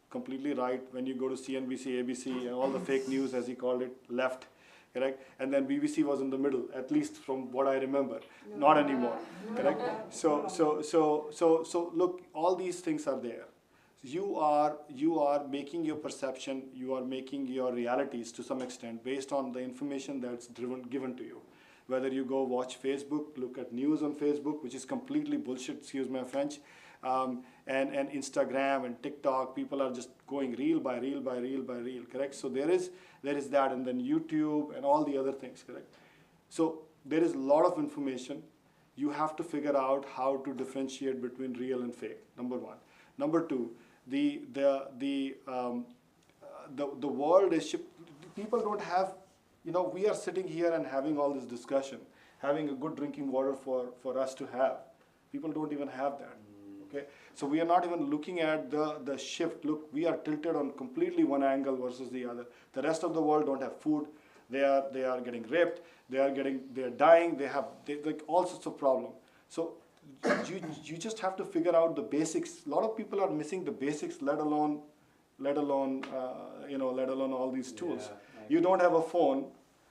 completely right. When you go to CNBC, ABC, and all the fake news, as he called it, left, correct? And then BBC was in the middle, at least from what I remember. Not anymore, correct? So look, all these things are there. You are making your perception, you are making your realities to some extent based on the information that's given to you. Whether you go watch Facebook, look at news on Facebook, which is completely bullshit, excuse my French, and Instagram and TikTok, people are just going reel by reel by reel by reel, correct? So there is that, and then YouTube and all the other things, correct? So there is a lot of information. You have to figure out how to differentiate between real and fake, number one. Number two, the world is, people don't have, we are sitting here and having all this discussion, having a good drinking water for us to have. People don't even have that, okay? So we are not even looking at the shift. Look, we are tilted on completely one angle versus the other. The rest of the world don't have food. They are getting raped. They are dying. They like all sorts of problems. So you just have to figure out the basics. A lot of people are missing the basics, let alone all these tools. Yeah, you don't have a phone,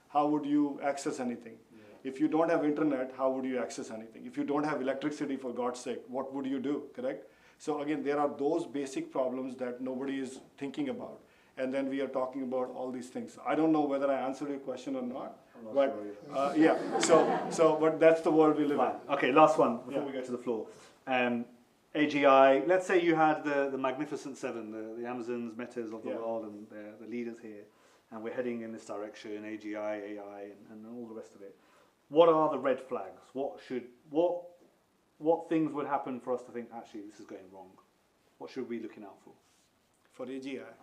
how would you access anything? Yeah. If you don't have internet, how would you access anything? If you don't have electricity, for God's sake, what would you do, correct? So again, there are those basic problems that nobody is thinking about. And then we are talking about all these things. I don't know whether I answered your question or not. But sure yeah, but that's the world we live in. Okay, last one before we go to the floor. AGI, let's say you had the Magnificent Seven, the Amazons, Metas of the world, and the leaders here, and we're heading in this direction, AGI, AI, and all the rest of it. What are the red flags? What things would happen for us to think, actually, this is going wrong? What should we be looking out for? For AGI?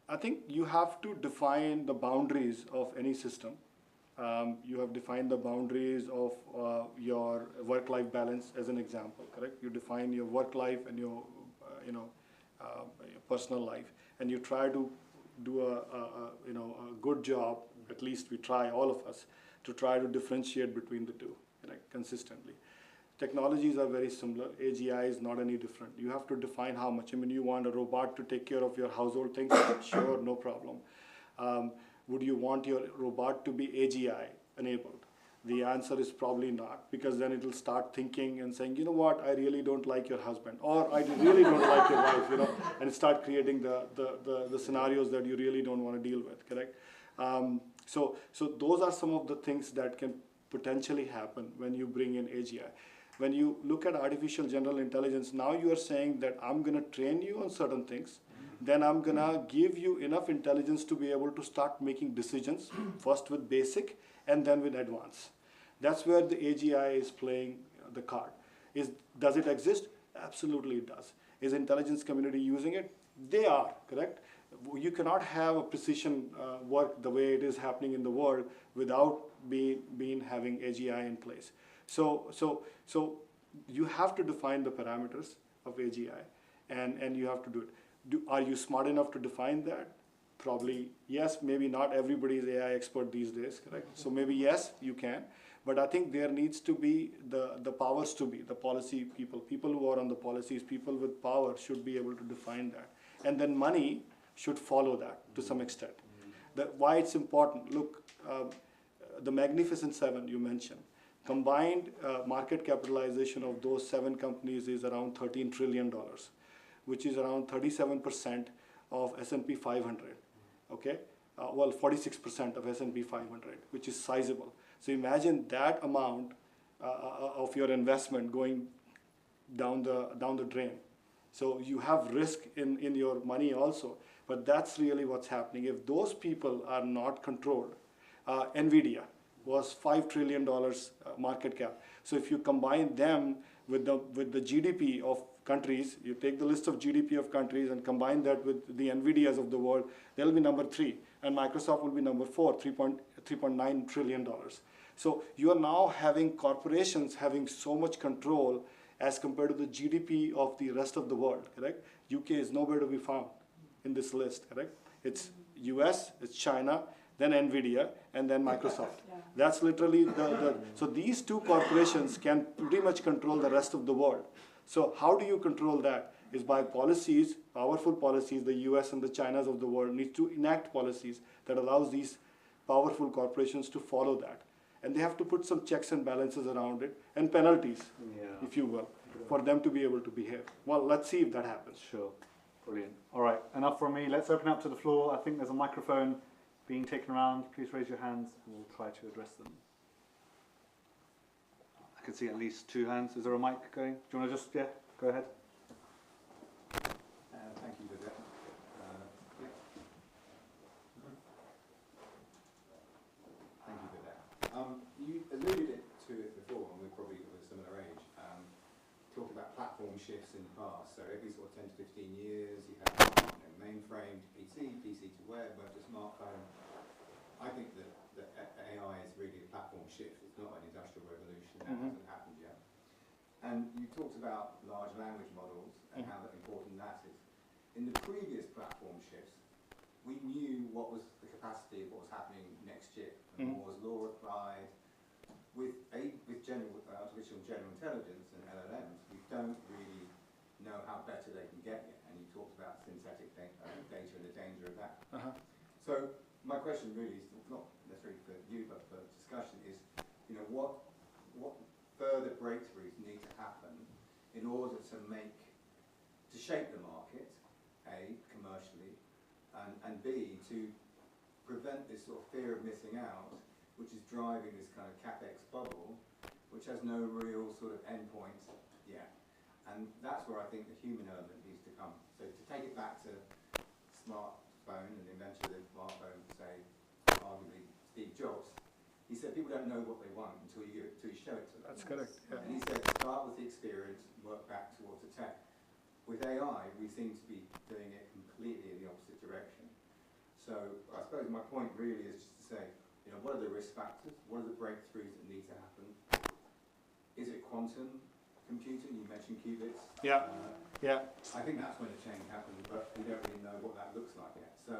I think you have to define the boundaries of any system. You have defined the boundaries of your work-life balance, as an example, correct? You define your work life and your, your personal life, and you try to do a good job. At least we try, all of us, to try to differentiate between the two, consistently. Technologies are very similar. AGI is not any different. You have to define how much. I mean, you want a robot to take care of your household things? Sure, no problem. Would you want your robot to be AGI enabled? The answer is probably not, because then it will start thinking and saying, you know what, I really don't like your husband, or I really don't like your wife, and start creating the scenarios that you really don't want to deal with, correct? So those are some of the things that can potentially happen when you bring in AGI. When you look at artificial general intelligence, now you are saying that I'm going to train you on certain things, then I'm going to give you enough intelligence to be able to start making decisions, first with basic and then with advanced. That's where the AGI is playing the card. Does it exist? Absolutely it does. Is intelligence community using it? They are, correct? You cannot have a precision work the way it is happening in the world without having AGI in place. So you have to define the parameters of AGI, and you have to do it. Are you smart enough to define that? Probably yes, maybe not everybody is AI expert these days, correct? So maybe yes, you can, but I think there needs to be the powers to be, the policy people who are on the policies, people with power should be able to define that. And then money should follow that to some extent. Why it's important, look, the Magnificent Seven you mentioned, combined market capitalization of those 7 companies is around $13 trillion, which is around 37% of S&P 500, okay? Well, 46% of S&P 500, which is sizable. So imagine that amount of your investment going down the drain. So you have risk in your money also, but that's really what's happening. If those people are not controlled, NVIDIA was $5 trillion market cap. So if you combine them with the GDP of countries, you take the list of GDP of countries and combine that with the NVIDIAs of the world, they'll be number 3, and Microsoft will be number 4, $3.9 trillion. So you are now having corporations having so much control as compared to the GDP of the rest of the world, correct? UK is nowhere to be found in this list, correct? It's US, it's China, then NVIDIA, and then Microsoft. Yeah. That's literally so these 2 corporations can pretty much control the rest of the world. So how do you control that? Is by policies, powerful policies. The US and the Chinas of the world need to enact policies that allows these powerful corporations to follow that. And they have to put some checks and balances around it, and penalties, if you will, for them to be able to behave. Well, let's see if that happens. Sure. Brilliant. All right, enough from me. Let's open up to the floor. I think there's a microphone being taken around. Please raise your hands and we'll try to address them. I can see at least 2 hands. Is there a mic going? Do you want to just, go ahead. Thank you, Vivek. platform shifts in the past. So every sort of 10 to 15 years, you have mainframe to PC, PC to web, web to smartphone. I think that AI is really a platform shift. It's not an industrial revolution. That hasn't happened yet. And you talked about large language models and how important that is. In the previous platform shifts, we knew what was the capacity of what was happening next year. Moore's law applied. With artificial general intelligence and LLMs, we don't really know how better they can get yet. And you talked about synthetic data and the danger of that. So my question really is not necessarily for you, but for discussion is, what further breakthroughs need to happen in order to shape the market, A, commercially, and B, to prevent this sort of fear of missing out, which is driving this kind of CapEx bubble, which has no real sort of endpoint yet. And that's where I think the human element needs to come. So to take it back to smartphone and the inventor of the smartphone, say, arguably Steve Jobs, he said people don't know what they want until you show it to them. That's correct. Yeah. And he said start with the experience, work back towards the tech. With AI, we seem to be doing it completely in the opposite direction. So I suppose my point really is just to say, what are the risk factors? What are the breakthroughs that need to happen? Is it quantum computing? You mentioned qubits. Yeah. I think that's when the change happens, but we don't really know what that looks like yet. So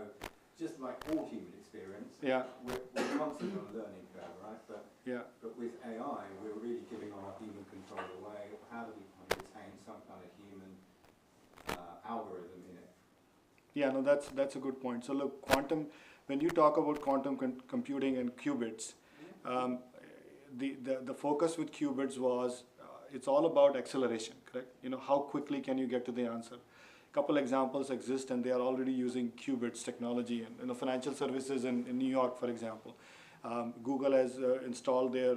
just like all human experience, we're constantly on a learning curve, right? But with AI, we're really giving our human control away. How do we retain some kind of human algorithm in it? Yeah, no, that's a good point. So look, when you talk about quantum computing and qubits, the focus with qubits was it's all about acceleration, correct? How quickly can you get to the answer? A couple examples exist, and they are already using qubits technology in the financial services in New York, for example. Google has installed their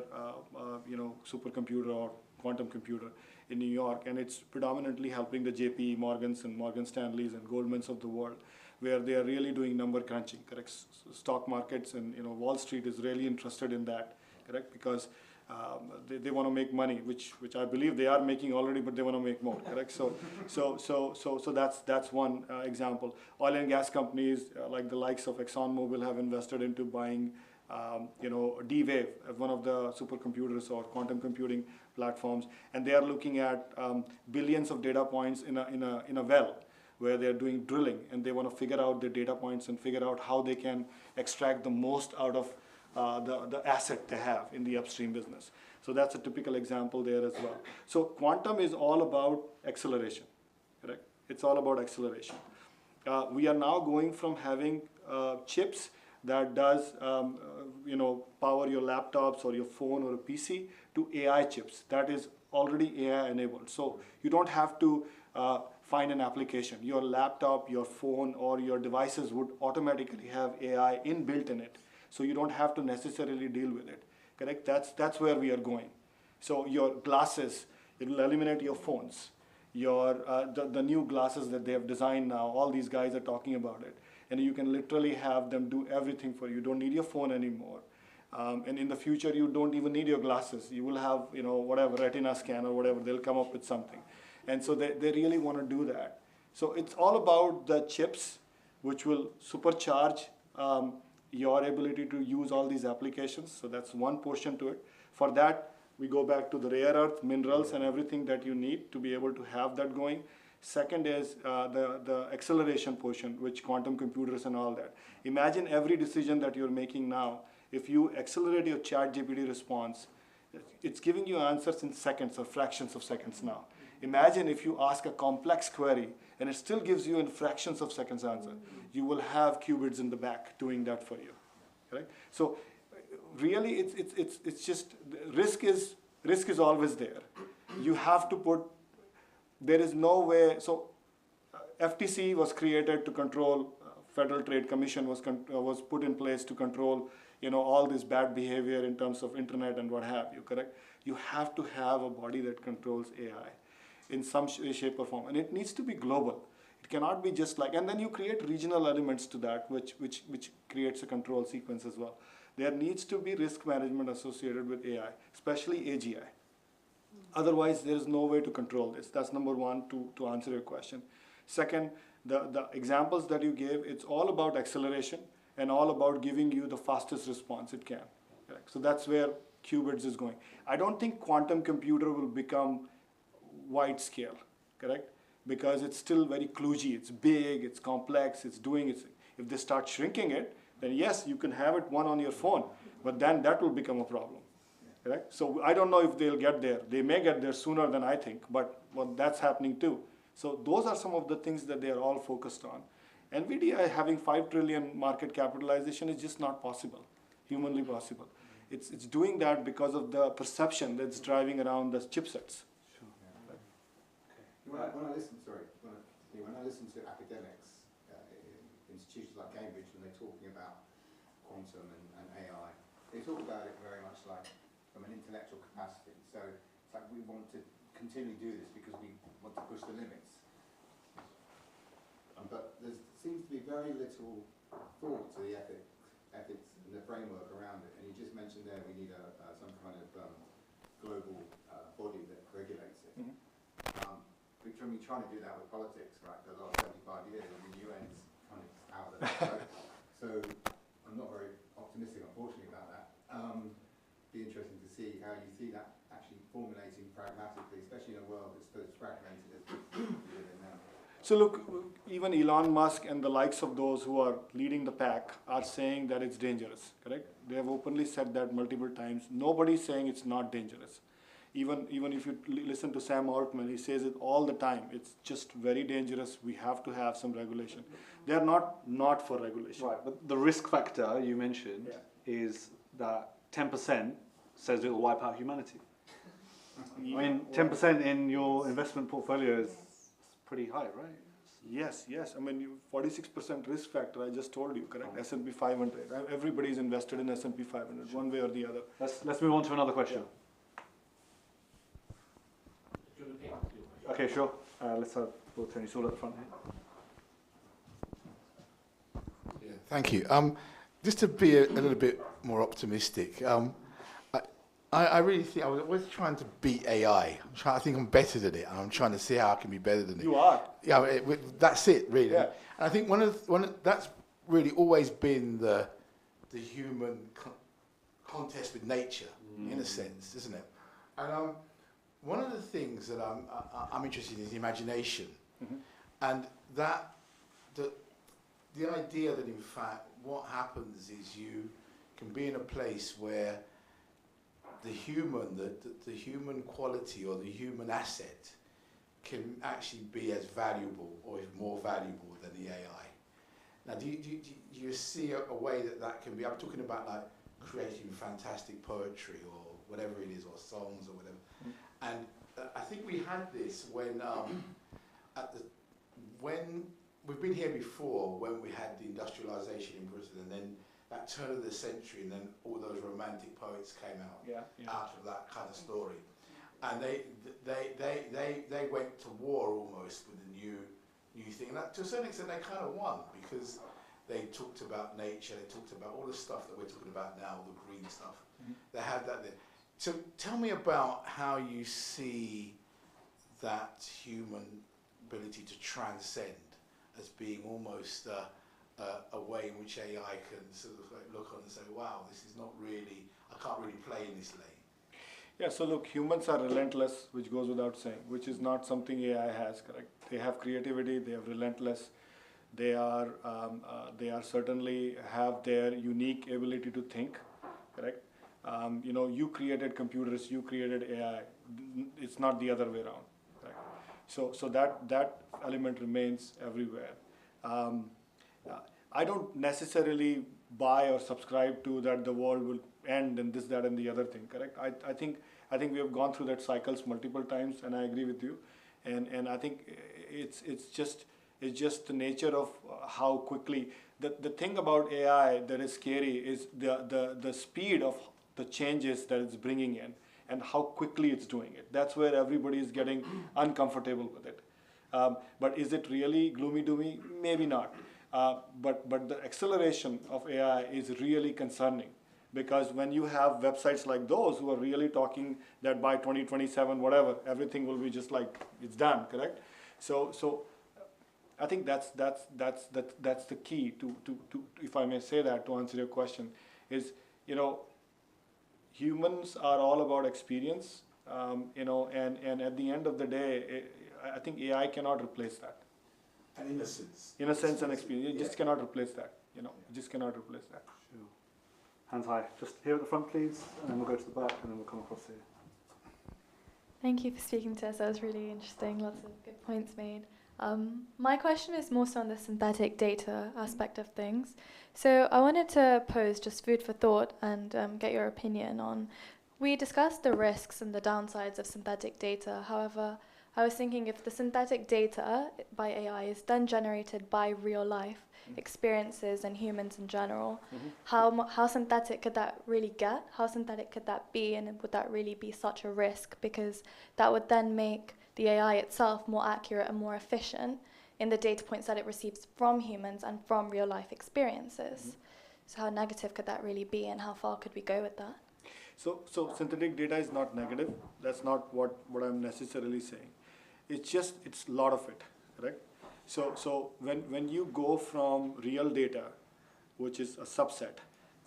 supercomputer or quantum computer in New York, and it's predominantly helping the JP Morgans and Morgan Stanleys and Goldmans of the world, where they are really doing number crunching, correct? Stock markets and Wall Street is really interested in that, correct? Because they want to make money, which I believe they are making already, but they want to make more, correct? So that's one example. Oil and gas companies like the likes of ExxonMobil have invested into buying D-Wave, one of the supercomputers or quantum computing platforms, and they are looking at billions of data points in a well, where they're doing drilling, and they want to figure out the data points and figure out how they can extract the most out of the asset they have in the upstream business. So that's a typical example there as well. So quantum is all about acceleration, correct? It's all about acceleration. We are now going from having chips that does power your laptops or your phone or a PC to AI chips that is already AI enabled. So you don't have to find an application. Your laptop, your phone, or your devices would automatically have AI inbuilt in it. So you don't have to necessarily deal with it, correct? That's where we are going. So your glasses, it will eliminate your phones. Your the new glasses that they have designed now, all these guys are talking about it. And you can literally have them do everything for you. You don't need your phone anymore. And in the future, you don't even need your glasses. You will have, whatever, retina scan or whatever, they'll come up with something. And so they really want to do that. So it's all about the chips, which will supercharge your ability to use all these applications. So that's one portion to it. For that, we go back to the rare earth, minerals, and everything that you need to be able to have that going. Second is the acceleration portion, which quantum computers and all that. Imagine every decision that you're making now. If you accelerate your ChatGPT response, it's giving you answers in seconds or fractions of seconds now. Imagine if you ask a complex query and it still gives you in fractions of seconds answer. You will have qubits in the back doing that for you, right? So really, it's just risk is always there. You have to put. There is no way. So FTC was created to control. Federal Trade Commission was put in place to control all this bad behavior in terms of internet and what have you, correct? You have to have a body that controls AI in some shape or form, and it needs to be global. It cannot be just like, and then you create regional elements to that, which creates a control sequence as well. There needs to be risk management associated with AI, especially AGI. Otherwise, there is no way to control this. That's number one to answer your question. Second, the examples that you gave, it's all about acceleration and all about giving you the fastest response it can. Correct? So that's where qubits is going. I don't think quantum computer will become wide scale, correct? Because it's still very kludgy, it's big, it's complex, it's doing its, if they start shrinking it, then yes, you can have it one on your phone, but then that will become a problem, correct? So I don't know if they'll get there. They may get there sooner than I think, but well, that's happening too. So those are some of the things that they are all focused on. NVIDIA having 5 trillion market capitalization is just not possible, humanly possible. It's doing that because of the perception that's driving around the chipsets. When I listen, when I listen to academics, institutions like Cambridge, when they're talking about quantum and AI, they talk about it very much like from an intellectual capacity. So it's like we want to continually do this because we want to push the limits. But there seems to be very little thought to the ethics and the framework around it. And you just mentioned there we need some kind of global body that regulates it. Mm-hmm. We're trying to do that with politics, right? For the last 75 years, and the UN's kind of out of it. So I'm not very optimistic, unfortunately, about that. Be interesting to see how you see that actually formulating pragmatically, especially in a world that's as fragmented as we live in now. So look, even Elon Musk and the likes of those who are leading the pack are saying that it's dangerous, correct? They have openly said that multiple times. Nobody's saying it's not dangerous. Even if you listen to Sam Altman, he says it all the time. It's just very dangerous. We have to have some regulation. They are not for regulation. Right, but the risk factor you mentioned is that 10% says it will wipe out humanity. I mean, 10% in your investment portfolio is pretty high, right? Yes. I mean, 46% risk factor, I just told you, correct? S&P 500. Everybody is invested in S&P 500, one way or the other. Let's move on to another question. Okay, sure. Let's have Tony Sewell at the front here. Yeah, thank you. Just to be a little bit more optimistic, I really think I was always trying to beat AI. I think I'm better than it, and I'm trying to see how I can be better than it. You are. Yeah, that's it, really. Yeah. And I think that's really always been the human contest with nature, in a sense, isn't it? And one of the things that I'm interested in is the imagination, and that the idea that in fact what happens is you can be in a place where the human quality or the human asset can actually be as valuable or even more valuable than the AI. Now, do you see a way that can be? I'm talking about like creating fantastic poetry or whatever it is, or songs or whatever. And I think we had this when we've been here before, when we had the industrialization in Britain, and then that turn of the century, and then all those romantic poets came out out of that kind of story, and they went to war almost with a new thing. And that, to a certain extent, they kind of won because they talked about nature, they talked about all the stuff that we're talking about now, the green stuff. They had that there. So tell me about how you see that human ability to transcend as being almost a way in which AI can sort of like look on and say, wow, this is not really, I can't really play in this lane. Yeah, so look, humans are relentless, which goes without saying, which is not something AI has, correct? They have creativity, they have relentless, they are certainly have their unique ability to think, correct? You created computers, you created AI. It's not the other way around, correct? So that element remains everywhere. I don't necessarily buy or subscribe to that the world will end and this, that, and the other thing, correct? I think we have gone through that cycles multiple times, and I agree with you. And I think it's just the nature of how quickly the thing about AI that is scary is the speed of the changes that it's bringing in and how quickly it's doing it. That's where everybody is getting uncomfortable with it. But is it really gloomy doomy? Maybe not. But the acceleration of AI is really concerning Because when you have websites like those who are really talking that by 2027, whatever, everything will be just like it's done, correct? So I think that's the key to if I may say that, to answer your question, is, you know, humans are all about experience, you know, and at the end of the day, I think AI cannot replace that. And innocence. Innocence and experience, you just cannot replace that, you know, you just cannot replace that. Sure. Hands high. Just here at the front, please, and then we'll go to the back, and then we'll come across here. Thank you for speaking to us. That was really interesting. Lots of good points made. My question is more so on the synthetic data aspect of things. So I wanted to pose just food for thought and get your opinion on. We discussed the risks and the downsides of synthetic data. However, I was thinking if the synthetic data by AI is then generated by real life experiences and humans in general, how synthetic could that really get? How synthetic could that be? And would that really be such a risk? Because that would then make the AI itself more accurate and more efficient in the data points that it receives from humans and from real life experiences. So how negative could that really be, and how far could we go with that? So synthetic data is not negative. That's not what I'm necessarily saying. It's just, it's a lot of it, correct? So when you go from real data, which is a subset,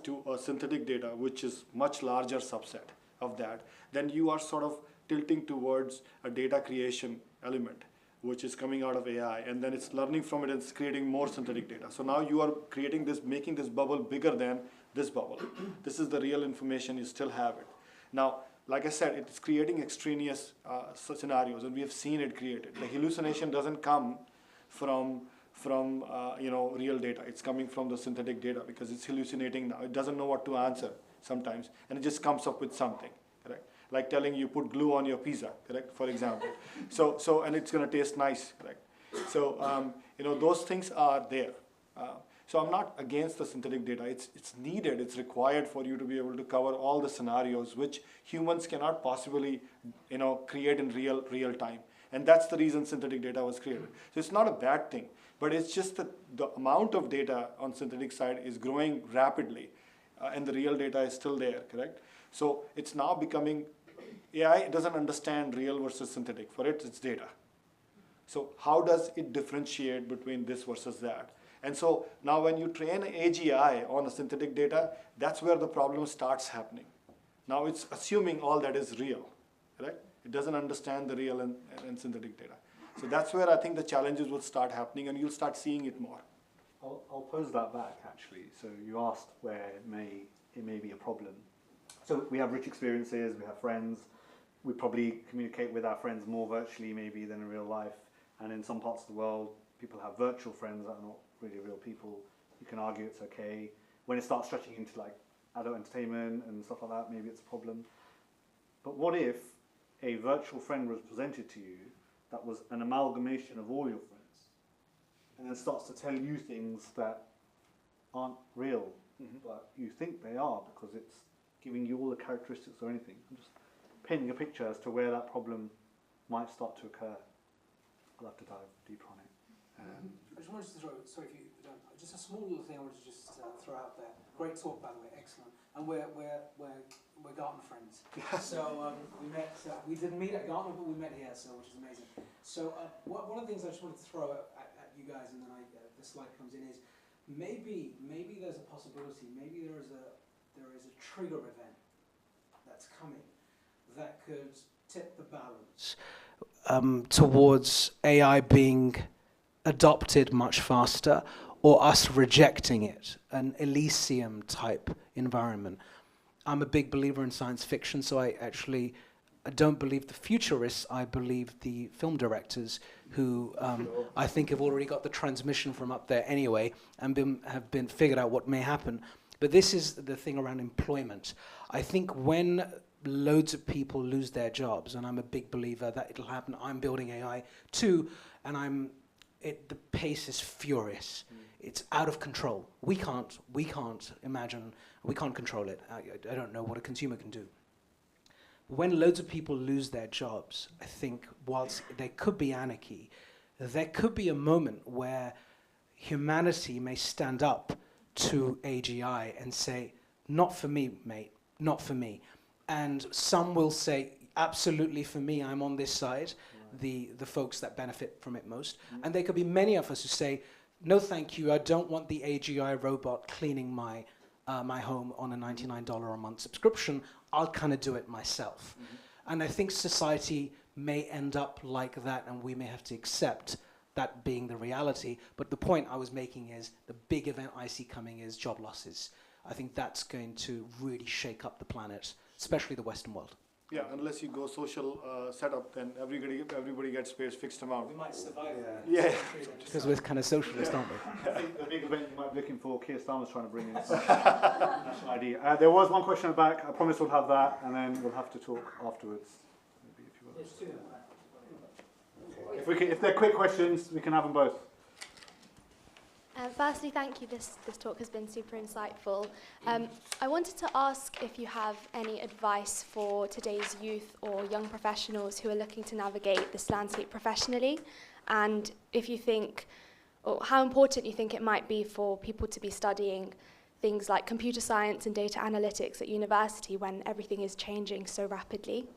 to a synthetic data, which is much larger subset of that, then you are sort of tilting towards a data creation element, which is coming out of AI, and then it's learning from it and it's creating more synthetic data. So now you are creating this, making this bubble bigger than this bubble. This is the real information, you still have it. Now, like I said, it's creating extraneous scenarios, and we have seen it created. The hallucination doesn't come from you know, real data. It's coming from the synthetic data because it's hallucinating now. It doesn't know what to answer sometimes, and it just comes up with something, correct? Like telling you put glue on your pizza, correct? For example. So and it's going to taste nice, correct? So you know, those things are there. So I'm not against the synthetic data. It's needed. It's required for you to be able to cover all the scenarios which humans cannot possibly, you know, create in real time. And that's the reason synthetic data was created. So it's not a bad thing, but it's just that the amount of data on synthetic side is growing rapidly, and the real data is still there, correct? So it's now becoming, AI doesn't understand real versus synthetic. For it, it's data. So how does it differentiate between this versus that? And so now when you train AGI on the synthetic data, that's where the problem starts happening. Now it's assuming all that is real, correct? It doesn't understand the real and synthetic data. So that's where I think the challenges will start happening, and you'll start seeing it more. I'll pose that back, actually. So you asked where it may be a problem. So we have rich experiences, we have friends, we probably communicate with our friends more virtually maybe than in real life. And in some parts of the world, people have virtual friends that are not really real people. You can argue it's okay. When it starts stretching into like adult entertainment and stuff like that, maybe it's a problem. But what if a virtual friend was presented to you that was an amalgamation of all your friends, and then starts to tell you things that aren't real, but you think they are because it's giving you all the characteristics or anything? I'm just painting a picture as to where that problem might start to occur. I'll have to dive deeper on it. I just wanted to throw, sorry if you don't, just a small little thing I wanted to just throw out there. Great talk, by the way, excellent. And we're Gartner friends. So we met, we didn't meet at Gartner, but we met here, so which is amazing. So one of the things I just wanted to throw at you guys, and then the slide comes in, is maybe there's a possibility, maybe there is a trigger event that's coming that could tip the balance towards AI being adopted much faster, or us rejecting it, an Elysium type environment. I'm a big believer in science fiction, so I don't believe the futurists, I believe the film directors who I think have already got the transmission from up there anyway and have been figured out what may happen. But this is the thing around employment. I think when loads of people lose their jobs, and I'm a big believer that it'll happen, I'm building AI too, and the pace is furious. It's out of control. We can't imagine, we can't control it. I don't know what a consumer can do. When loads of people lose their jobs, I think whilst there could be anarchy, there could be a moment where humanity may stand up to AGI and say, not for me, mate, not for me. And some will say, absolutely for me, I'm on this side, the folks that benefit from it most. And there could be many of us who say, no thank you, I don't want the AGI robot cleaning my home on a $99 a month subscription, I'll kind of do it myself. And I think society may end up like that, and we may have to accept that being the reality. But the point I was making is the big event I see coming is job losses. I think that's going to really shake up the planet, especially the Western world. Yeah, unless you go social setup, then everybody gets paid fixed amount. We might survive. Yeah. Because we're kind of socialist, aren't we? I think the big event you might be looking for, Keir Starmer's trying to bring in national ID. There was one question at the back. I promise we'll have that, and then we'll have to talk afterwards. Maybe if you want. There's two. If they're quick questions, we can have them both. Firstly, thank you. This talk has been super insightful. I wanted to ask if you have any advice for today's youth or young professionals who are looking to navigate this landscape professionally, and if you think, or how important you think it might be for people to be studying things like computer science and data analytics at university when everything is changing so rapidly.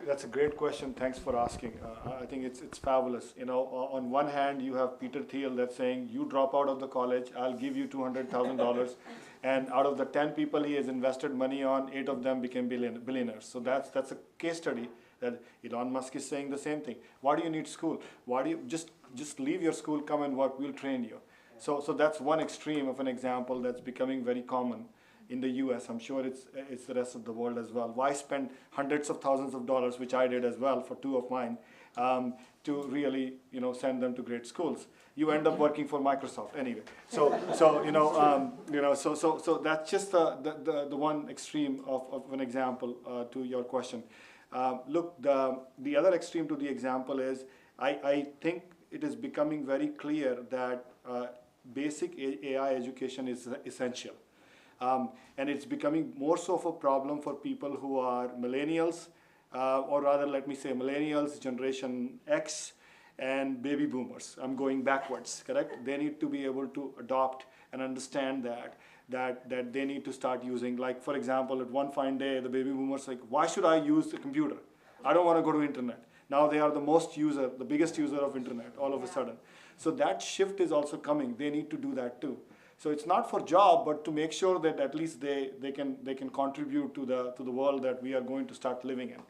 That's a great question. Thanks for asking. I think it's fabulous. You know, on one hand, you have Peter Thiel that's saying, you drop out of the college, I'll give you $200,000. And out of the 10 people he has invested money on, 8 of them became billionaires. So that's a case study that Elon Musk is saying the same thing. Why do you need school? Why do you just leave your school, come and work, we'll train you. So that's one extreme of an example that's becoming very common in the US. I'm sure it's the rest of the world as well. Why spend hundreds of thousands of dollars, which I did as well for 2 of mine, to really send them to great schools? You end up working for Microsoft anyway. So that's just the one extreme of an example to your question. Look, the other extreme to the example is I think it is becoming very clear that basic AI education is essential. And it's becoming more so of a problem for people who are millennials, or rather, let me say millennials, Generation X, and baby boomers. I'm going backwards, correct? They need to be able to adopt and understand that they need to start using, like, for example, at one fine day, the baby boomers like, why should I use the computer? I don't want to go to internet. Now they are the biggest user of internet all of a sudden. So that shift is also coming. They need to do that too. So it's not for job, but to make sure that at least they can contribute to the world that we are going to start living in.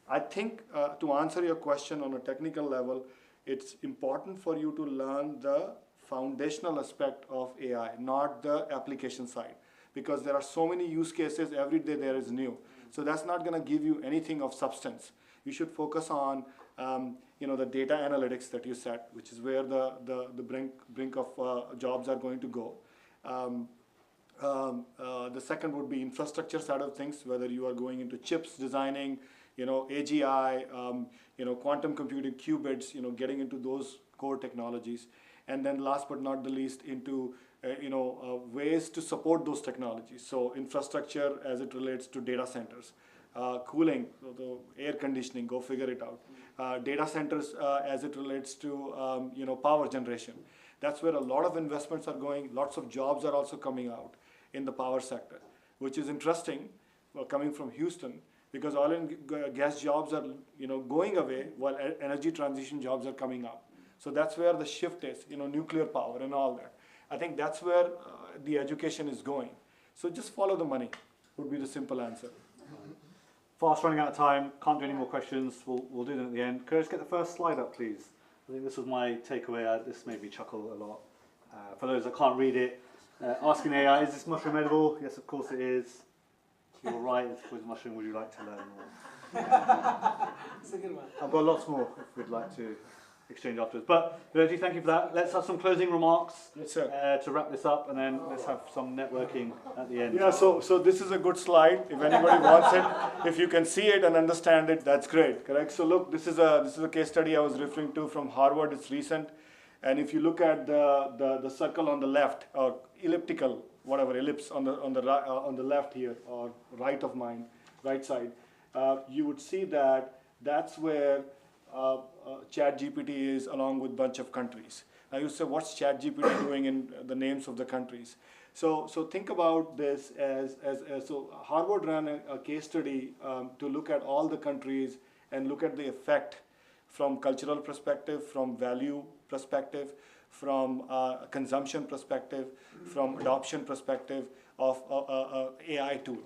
I think to answer your question on a technical level, it's important for you to learn the foundational aspect of AI, not the application side, because there are so many use cases every day there is new. So that's not going to give you anything of substance. You should focus on the data analytics that you set, which is where the brink of jobs are going to go. The second would be infrastructure side of things, whether you are going into chips designing, AGI, quantum computing, qubits, getting into those core technologies. And then last but not the least, into ways to support those technologies. So infrastructure as it relates to data centers. Cooling, so the air conditioning, go figure it out. Data centers as it relates to power generation. That's where a lot of investments are going. Lots of jobs are also coming out in the power sector, which is interesting, coming from Houston, because oil and gas jobs are going away while energy transition jobs are coming up. So that's where the shift is, nuclear power and all that. I think that's where the education is going. So just follow the money would be the simple answer. Fast running out of time, can't do any more questions. We'll do them at the end. Could I just get the first slide up, please? I think this was my takeaway. This made me chuckle a lot. For those that can't read it, asking AI, is this mushroom edible? Yes, of course it is. You're right, it's poison mushroom. Would you like to learn more? That's a good one. I've got lots more if we'd like to exchange afterwards. But Virji, thank you for that. Let's have some closing remarks to wrap this up, and then let's have some networking at the end. Yeah, so this is a good slide. If anybody wants it, if you can see it and understand it, that's great, correct? So look, this is a case study I was referring to from Harvard. It's recent. And if you look at the circle on the left, or elliptical, whatever, ellipse on the left here, or right of mine, right side, you would see that that's where ChatGPT is, along with a bunch of countries. Now you say, what's ChatGPT doing in the names of the countries? So think about this as so Harvard ran a case study to look at all the countries and look at the effect from cultural perspective, from value perspective, from consumption perspective, from adoption perspective of AI tool.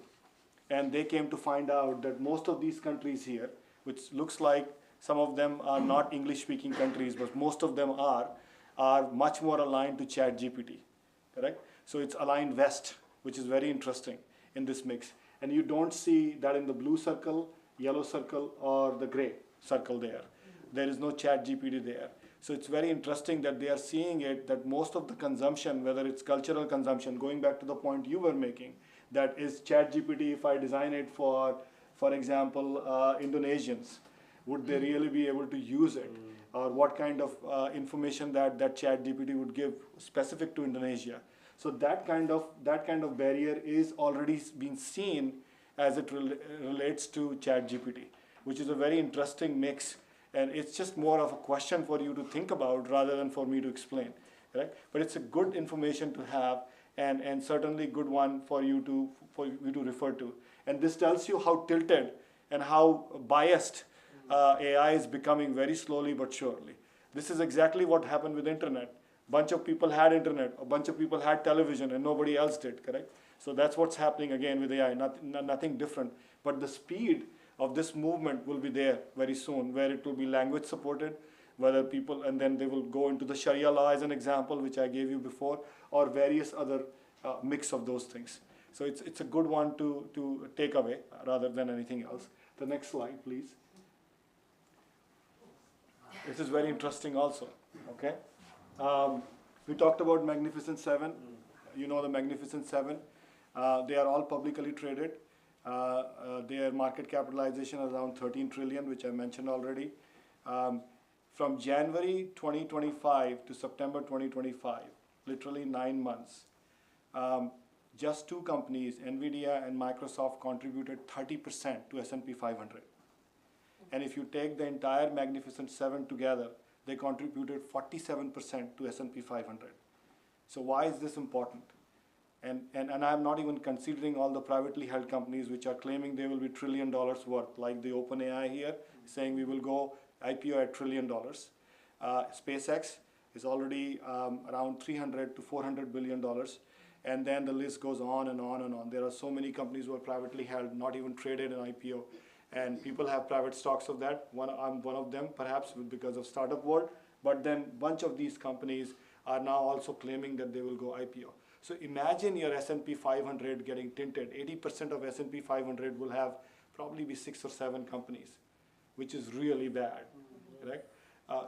And they came to find out that most of these countries here, which looks like some of them are not English-speaking countries, but most of them are much more aligned to ChatGPT, correct? So it's aligned west, which is very interesting in this mix. And you don't see that in the blue circle, yellow circle, or the gray circle there. There is no ChatGPT there. So it's very interesting that they are seeing it, that most of the consumption, whether it's cultural consumption, going back to the point you were making, that is ChatGPT, if I design it for example, Indonesians, would they really be able to use it? Or what kind of information that ChatGPT would give specific to Indonesia? So that kind of barrier is already being seen as it relates to ChatGPT, which is a very interesting mix. And it's just more of a question for you to think about rather than for me to explain, right? But it's a good information to have, and certainly good one for you to refer to. And this tells you how tilted and how biased AI is becoming very slowly but surely. This is exactly what happened with internet. Bunch of people had internet, a bunch of people had television, and nobody else did, correct? So that's what's happening again with AI, nothing different. But the speed of this movement will be there very soon, where it will be language supported, whether people, and then they will go into the Sharia law as an example, which I gave you before, or various other mix of those things. So it's a good one to take away rather than anything else. The next slide, please. This is very interesting also, okay? We talked about Magnificent Seven. You know the Magnificent Seven. They are all publicly traded. Their market capitalization is around 13 trillion, which I mentioned already. From January 2025 to September 2025, literally 9 months, just two companies, NVIDIA and Microsoft, contributed 30% to S&P 500. And if you take the entire Magnificent Seven together, they contributed 47% to S&P 500. So why is this important? And I'm not even considering all the privately held companies which are claiming they will be $1 trillion worth, like the OpenAI here, saying we will go IPO at $1 trillion. SpaceX is already around $300 to $400 billion. And then the list goes on and on and on. There are so many companies who are privately held, not even traded in IPO. And people have private stocks of that. I'm one of them, perhaps because of Startup World. But then a bunch of these companies are now also claiming that they will go IPO. So imagine your S&P 500 getting tinted. 80% of S&P 500 will have probably be 6 or 7 companies, which is really bad, right?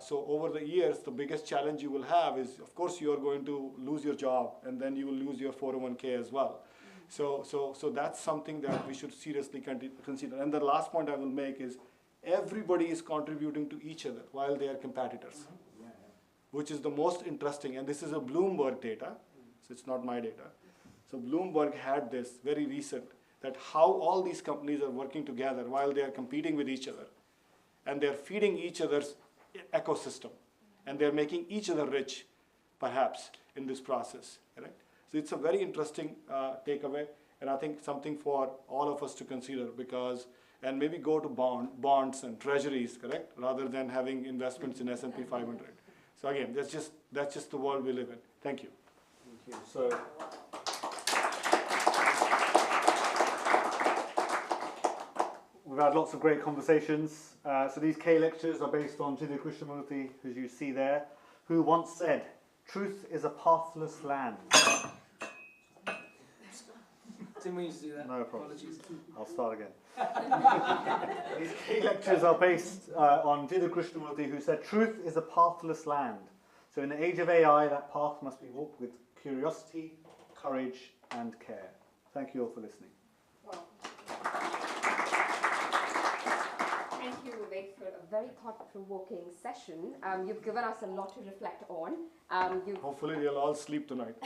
So over the years, the biggest challenge you will have is, of course, you are going to lose your job, and then you will lose your 401k as well. So that's something that we should seriously consider. And the last point I will make is everybody is contributing to each other while they are competitors, which is the most interesting. And this is a Bloomberg data, so it's not my data. So Bloomberg had this very recent, that how all these companies are working together while they are competing with each other. And they're feeding each other's ecosystem. And they're making each other rich, perhaps, in this process, right? So it's a very interesting takeaway, and I think something for all of us to consider, because, and maybe go to bonds and treasuries, correct, rather than having investments in S&P 500. So again, that's just the world we live in. Thank you. Thank you. So, we've had lots of great conversations. So these K lectures are based on Jiddu Krishnamurti, as you see there, who once said, "Truth is a pathless land." Didn't mean to do that. No problem. Apologies. I'll start again. These K lectures are based on Jiddu Krishnamurti, who said, "Truth is a pathless land." So in the age of AI, that path must be walked with curiosity, courage, and care. Thank you all for listening. Thank you, Vivek, for a very thought-provoking session. You've given us a lot to reflect on. Hopefully we'll all sleep tonight.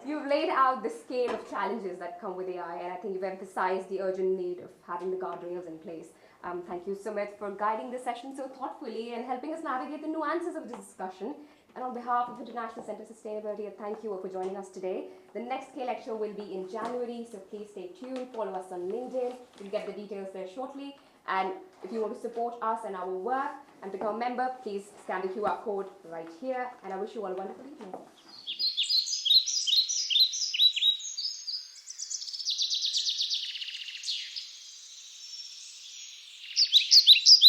You've laid out the scale of challenges that come with AI, and I think you've emphasized the urgent need of having the guardrails in place. Thank you, Sumit, for guiding the session so thoughtfully and helping us navigate the nuances of this discussion. And on behalf of the International Centre for Sustainability, I thank you all for joining us today. The next K lecture will be in January, so please stay tuned. Follow us on LinkedIn. You'll get the details there shortly. And if you want to support us and our work and become a member, please scan the QR code right here. And I wish you all a wonderful evening.